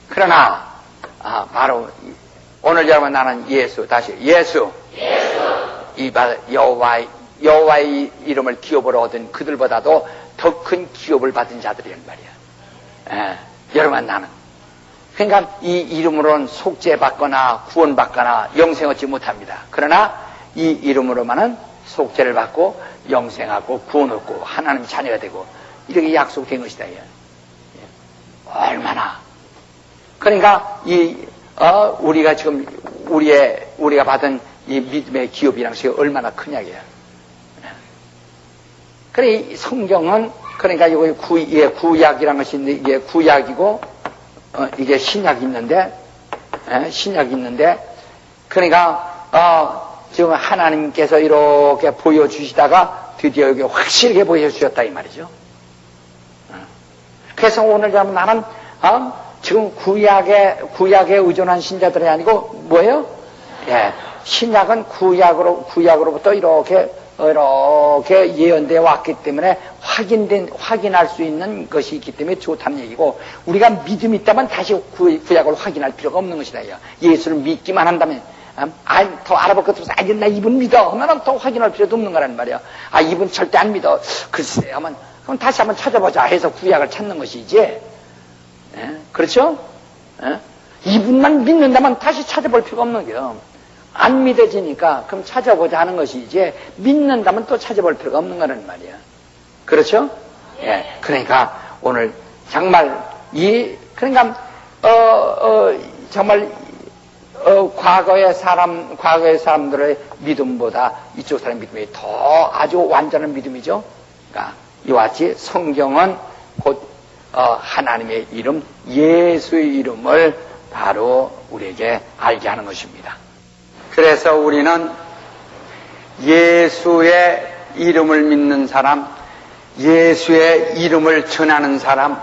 그러나 바로 오늘 여러분 나는 예수, 다시 예수. 이 여호와의 이름을 기업으로 얻은 그들보다도 더 큰 기업을 받은 자들이란 말이야. 여러분 나는. 그러니까 이 이름으로는 속죄받거나 구원받거나 영생 얻지 못합니다. 그러나 이 이름으로만은 속죄를 받고 영생하고 구원 얻고 하나님 자녀가 되고 이렇게 약속된 것이다. 얼마나. 그러니까 우리가 지금 우리가 받은 이 믿음의 기업이라는 것이 얼마나 크냐고요. 그래 이 성경은 그러니까 여기 구약이라는 것이 이게 구약이고 이게 신약이 있는데 그러니까 지금 하나님께서 이렇게 보여주시다가 드디어 여기 확실하게 보여주셨다 이 말이죠. 그래서 오늘 나는 지금 구약에 의존한 신자들이 아니고 뭐예요? 예, 신약은 구약으로부터 이렇게 예언되어 왔기 때문에 확인할 수 있는 것이 있기 때문에 좋다는 얘기고, 우리가 믿음이 있다면 다시 구약을 확인할 필요가 없는 것이다. 예수를 믿기만 한다면 더 알아볼 것도 없어. 나 이분 믿어. 하면 더 확인할 필요도 없는 거란 말이야. 이분 절대 안 믿어. 글쎄, 하면, 그럼 다시 한번 찾아보자 해서 구약을 찾는 것이지. 예? 그렇죠? 예? 이분만 믿는다면 다시 찾아볼 필요가 없는 거예요. 안 믿어지니까 그럼 찾아보자 하는 것이지. 믿는다면 또 찾아볼 필요가 없는 거란 말이야. 그렇죠? 예. 그러니까 오늘 정말 그러니까 정말 과거의 사람들의 믿음보다 이쪽 사람의 믿음이 더 아주 완전한 믿음이죠. 그러니까 이와 같이 성경은 곧 하나님의 이름, 예수의 이름을 바로 우리에게 알게 하는 것입니다. 그래서 우리는 예수의 이름을 믿는 사람, 예수의 이름을 전하는 사람,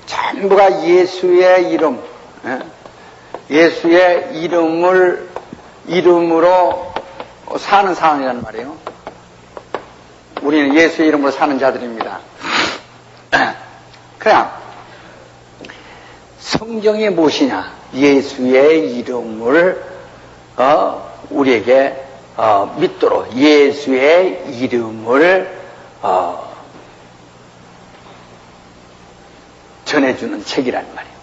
전부가 예수의 이름, 예수의 이름으로 사는 상황이란 말이에요. 우리는 예수의 이름으로 사는 자들입니다. 그냥 성경이 무엇이냐? 예수의 이름을 우리에게 믿도록 예수의 이름을 전해주는 책이란 말이에요.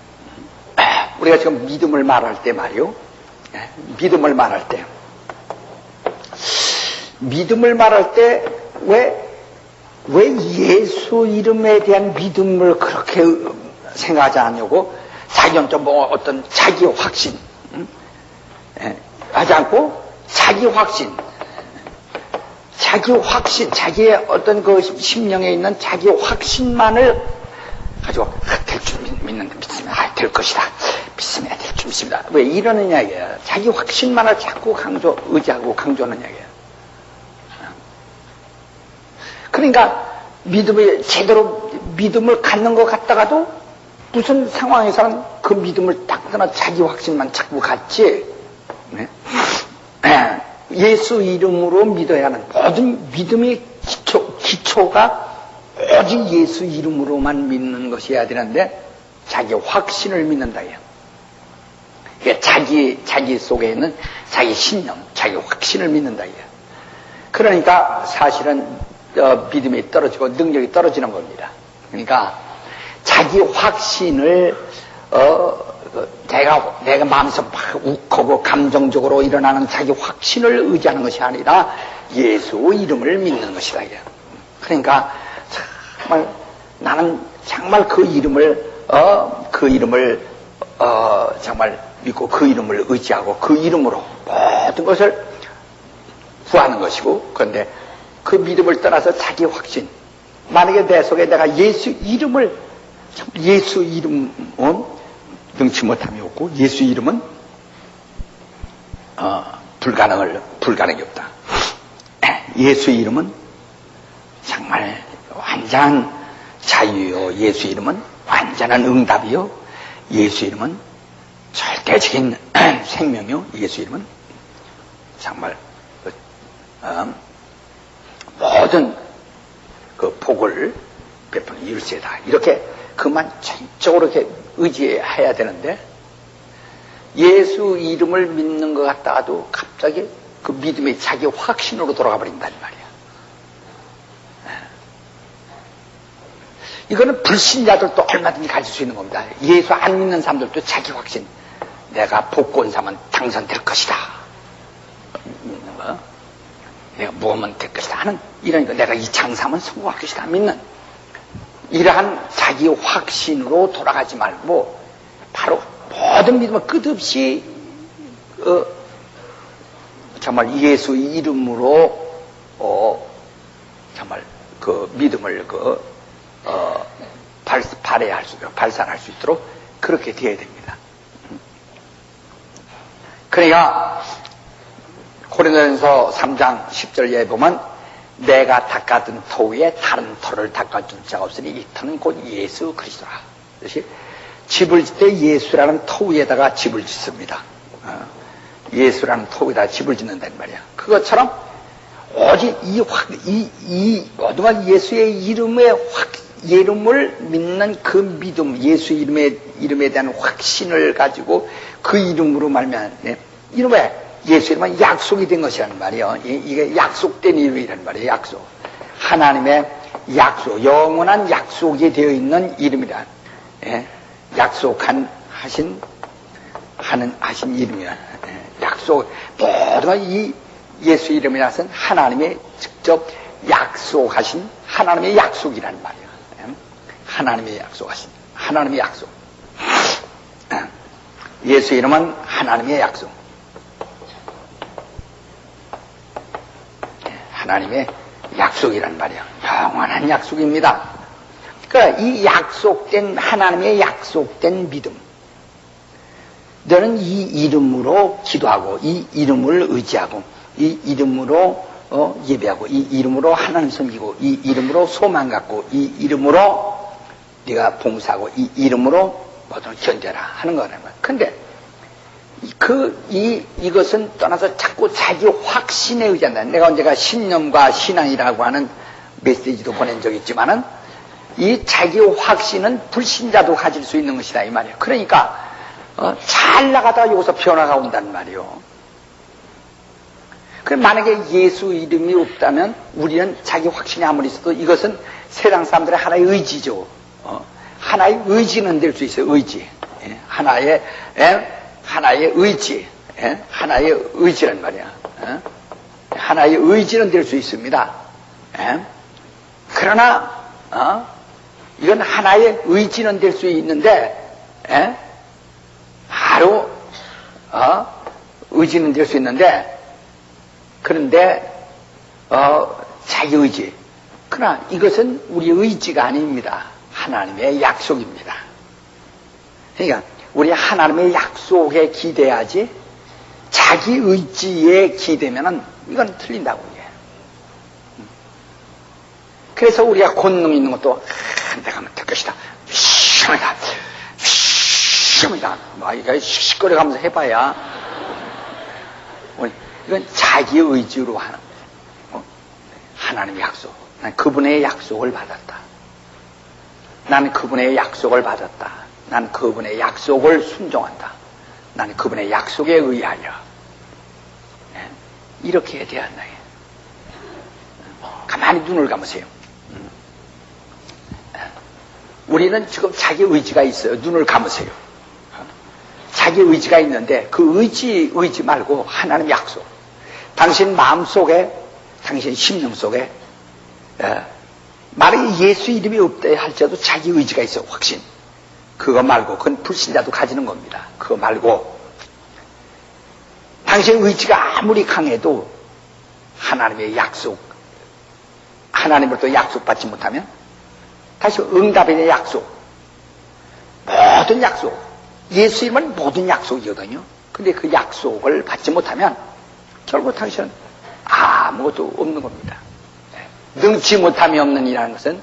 우리가 지금 믿음을 말할 때 말이요. 믿음을 말할 때 왜 예수 이름에 대한 믿음을 그렇게 생각하지 않냐고, 자기는 좀 어떤 자기 확신, 하지 않고, 자기의 자기의 어떤 그 심령에 있는 자기의 확신만을 가지고, 될 줄 믿습니다. 될 것이다. 믿습니다. 될 줄 믿습니다. 왜 이러느냐, 이게. 자기 확신만을 자꾸 의지하고 강조하는 이야기예요. 그러니까 제대로 믿음을 갖는 것 같다가도 무슨 상황에서는 그 믿음을 딱 떠나 자기 확신만 자꾸 갖지. 예수 이름으로 믿어야 하는 모든 믿음의 기초가 오직 예수 이름으로만 믿는 것이어야 되는데, 자기 확신을 믿는다. 자기 속에 있는 자기 신념, 자기 확신을 믿는다. 그러니까 사실은 믿음이 떨어지고 능력이 떨어지는 겁니다. 그러니까 자기 확신을 내가 마음에서 막 욱하고 감정적으로 일어나는 자기 확신을 의지하는 것이 아니라 예수 이름을 믿는 것이다. 그러니까 정말 나는 정말 그 이름을 정말 믿고 그 이름을 의지하고 그 이름으로 모든 것을 구하는 것이고, 그런데 그 믿음을 떠나서 자기 확신, 만약에 내 속에 내가 예수 이름은 능치 못함이 없고 예수 이름은 불가능이 없다. 예수 이름은 정말 완전한 자유요, 예수 이름은 완전한 응답이요, 예수 이름은 절대적인 생명이요, 예수 이름은 정말 모든 그 복을 베푸는 일세다. 이렇게 그만 전적으로 이렇게 의지해야 되는데, 예수 이름을 믿는 것 같다가도 갑자기 그 믿음이 자기 확신으로 돌아가 버린단 말이야. 이거는 불신자들도 얼마든지 가질 수 있는 겁니다. 예수 안 믿는 사람들도 자기 확신, 내가 복권 사면 당선될 것이다 믿는 거, 내가 무엇만 될 것이다 하는, 이러니까 내가 이 장사면 성공할 것이다 믿는, 이러한 자기 확신으로 돌아가지 말고 바로 모든 믿음을 끝없이 정말 예수 이름으로 정말 그 믿음을 발산할 수 있도록 그렇게 되어야 됩니다. 그러니까 고린도전서 3장 10절에 보면, 내가 닦아둔 터 위에 다른 터를 닦아줄 자가 없으니 이 터는 곧 예수 그리스도라. 그것이 집을 짓 때 예수라는 터 위에다가 집을 짓습니다. 예수라는 터 위에다가 집을 짓는단 말이야. 그것처럼 오직 모두가 예수의 이름을 믿는 그 믿음, 예수 이름에 대한 확신을 가지고 그 이름으로 말미암아, 이름에 예수 이름은 약속이 된 것이라는 말이에요. 이게 약속된 이름이라는 말이에요. 약속. 하나님의 약속, 영원한 약속이 되어 있는 이름이라. 예? 하신 이름이라. 예? 약속, 모든 이 예수 이름이라서는 하나님의 직접 약속하신 하나님의 약속이라는 말이에요. 예? 하나님의 약속. 예수 이름은 하나님의 약속. 하나님의 약속이란 말이에요. 영원한 약속입니다. 그러니까 이 약속된, 하나님의 약속된 믿음. 너는 이 이름으로 기도하고, 이 이름을 의지하고, 이 이름으로 예배하고, 이 이름으로 하나님 섬기고, 이 이름으로 소망 갖고, 이 이름으로 네가 봉사하고, 이 이름으로 뭐든 견뎌라 하는 거라는 거예요. 근데 이것은 떠나서 자꾸 자기 확신에 의지한다. 내가 언제가 신념과 신앙이라고 하는 메시지도 보낸 적이 있지만은 이 자기 확신은 불신자도 가질 수 있는 것이다 이 말이에요. 그러니까 잘 나가다가 여기서 변화가 온단 말이에요. 그럼 만약에 예수 이름이 없다면 우리는 자기 확신이 아무리 있어도 이것은 세상 사람들의 하나의 의지죠. 하나의 의지는 될 수 있어요. 의지. 예, 하나의 의지. 예? 하나의 의지란 말이야. 예? 하나의 의지는 될 수 있습니다. 예? 그러나 이건 하나의 의지는 될 수 있는데 예? 바로 의지는 될 수 있는데 그런데 자기 의지. 그러나 이것은 우리 의지가 아닙니다. 하나님의 약속입니다. 그러니까 우리 하나님의 약속에 기대하지 자기 의지에 기대면은 이건 틀린다고 이게. 그래서 우리가 권능 있는 것도 내가 하면 될 것이다. 시험이다. 이거 시끄러가면서 해봐야 이건 자기 의지로 하는 거예요. 하나님의 약속. 난 그분의 약속을 받았다. 나는 그분의 약속을 받았다. 난 그분의 약속을 순종한다. 나는 그분의 약속에 의하여. 이렇게 돼야 한다. 가만히 눈을 감으세요. 우리는 지금 자기 의지가 있어요. 눈을 감으세요. 자기 의지가 있는데 그 의지 말고 하나님 약속. 당신 마음속에, 당신 심령 속에 만약에 예수 이름이 없다 할지라도 자기 의지가 있어. 확신. 그거 말고 그건 불신자도 가지는 겁니다. 그거 말고 당신의 의지가 아무리 강해도 하나님의 약속, 하나님으로부터 약속받지 못하면 다시 응답에 대한 약속, 모든 약속, 예수 이름은 모든 약속이거든요. 근데 그 약속을 받지 못하면 결국 당신은 아무것도 없는 겁니다. 능치 못함이 없는 이라는 것은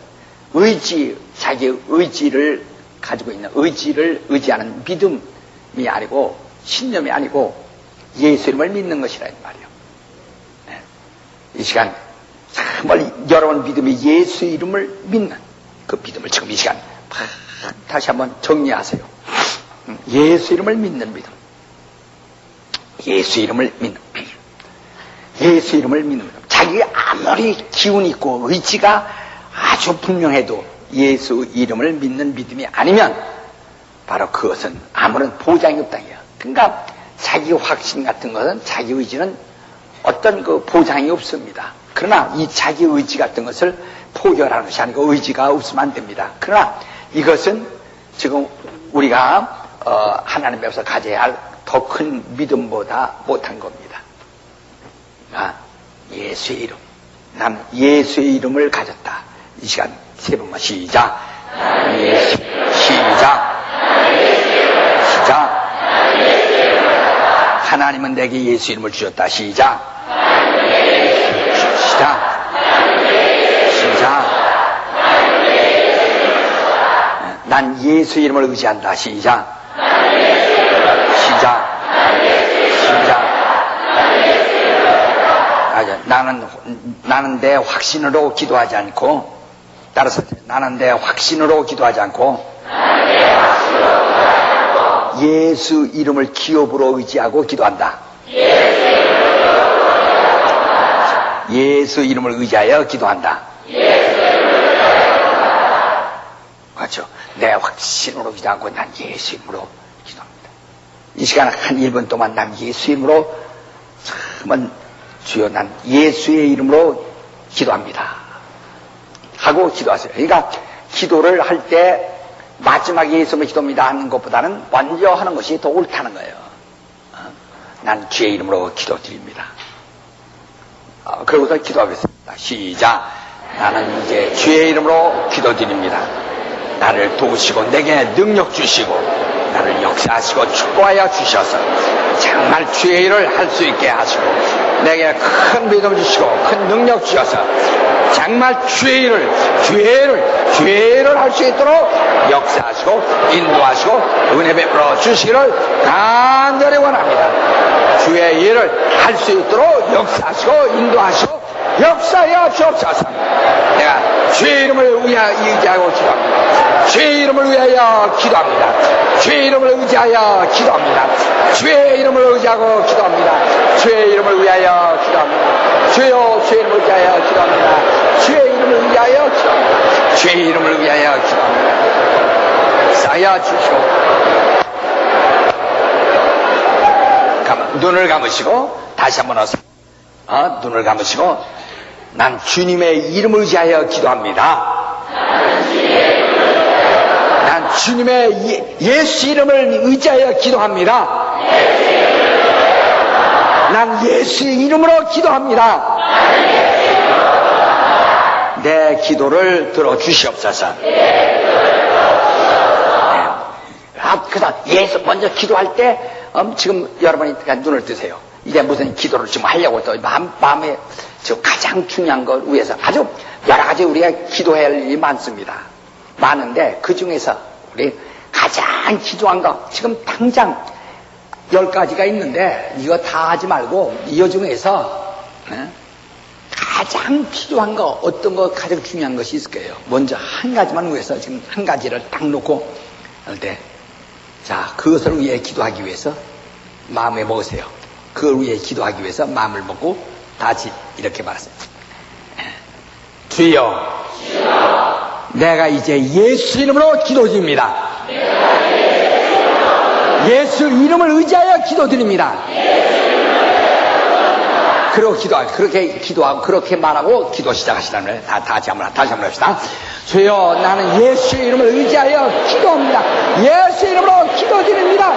자기 의지를 가지고 있는, 의지를 의지하는 믿음이 아니고 신념이 아니고 예수 이름을 믿는 것이라는 말이에요. 이 시간 정말 여러분 믿음이 예수 이름을 믿는 그 믿음을 지금 이 시간 다시 한번 정리하세요. 예수 이름을 믿는 믿음. 예수 이름을 믿는 믿음. 자기 아무리 기운 있고 의지가 아주 분명해도 예수 이름을 믿는 믿음이 아니면 바로 그것은 아무런 보장이 없다. 그러니까 자기 확신 같은 것은, 자기 의지는 어떤 그 보장이 없습니다. 그러나 이 자기 의지 같은 것을 포기하라는 것이 아니고 의지가 없으면 안 됩니다. 그러나 이것은 지금 우리가 하나님 앞에서 가져야 할 더 큰 믿음보다 못한 겁니다. 예수의 이름. 난 예수의 이름을 가졌다. 이 시간 세 번만 시작. 시작. 하나님은 내게 예수 이름을 주셨다. 시작. 난 예수 이름을 의지한다. 시작. 나는 내 확신으로 기도하지 않고, 따라서 나는 내 확신으로 기도하지 않고 예수 이름을 기업으로 의지하고 기도한다. 예수 이름을 의지하여 기도한다. 그렇죠. 내 확신으로 기도하고 난 예수 이름으로 기도합니다. 이 시간 한 1분 동안 난 예수 이름으로 한번 주여 난 예수의 이름으로 기도합니다 하고 기도하세요. 그러니까 기도를 할 때 마지막에 예수 이름으로 기도합니다 하는 것보다는 먼저 하는 것이 더 옳다는 거예요. 난 주의 이름으로 기도드립니다. 그러고서 기도하겠습니다. 시작. 나는 이제 주의 이름으로 기도드립니다. 나를 도우시고 내게 능력 주시고 나를 역사하시고 축복하여 주셔서 정말 주의 일을 할 수 있게 하시고 내게 큰 믿음 주시고 큰 능력 주셔서 정말 주의 일을 할 수 있도록 역사하시고 인도하시고 은혜 베풀어 주시기를 간절히 원합니다. 주의 일을 할 수 있도록 역사하시고 인도하시고 역사하여 주옵소서. 내가 주의 이름을 위하여 의지하고 기도합니다. 주의 이름을 위하여 기도합니다. 주의 이름을 의지하여 기도합니다. 주의 이름을 의지하고 기도합니다. 주의 이름을 위하여 기도합니다. 주여 주의 이름을 위하여 기도합니다. 주의 이름을 위하여 기도합니다. 주의 이름을 위하여 기도합니다. 쌓여 주시고 눈을 감으시고 다시 한번 어서 눈을 감으시고 난 주님의 이름을 의지하여 기도합니다. 난 주님의 예수 이름을 의지하여 기도합니다. 난 예수의 이름으로 기도합니다. 내 기도를 들어주시옵소서. 그다음 예수 먼저 기도할 때 지금 여러분이 눈을 뜨세요. 이제 무슨 기도를 지금 하려고 또 마음에 지금 가장 중요한 걸 위해서 아주 여러 가지 우리가 기도해야 할 일이 많습니다. 많은데 그 중에서 우리 가장 기도한 거 지금 당장 10가지가 있는데 이거 다 하지 말고 이 중에서 가장 필요한 거 어떤 거 가장 중요한 것이 있을 거예요. 먼저 한 가지만 위해서 지금 한 가지를 딱 놓고 할 때 자, 그것을 위해 기도하기 위해서 마음에 먹으세요. 그걸 위해 기도하기 위해서 마음을 먹고 다시 이렇게 말하세요. 주여, 내가 이제 예수 이름으로 기도드립니다. 예수 이름을 의지하여 기도드립니다. 그러고 그렇게 기도하고 그렇게 말하고 기도 시작하시라는 거예요. 다시 한번 합시다. 주여 나는 예수의 이름을 의지하여 기도합니다. 예수 이름으로 기도드립니다.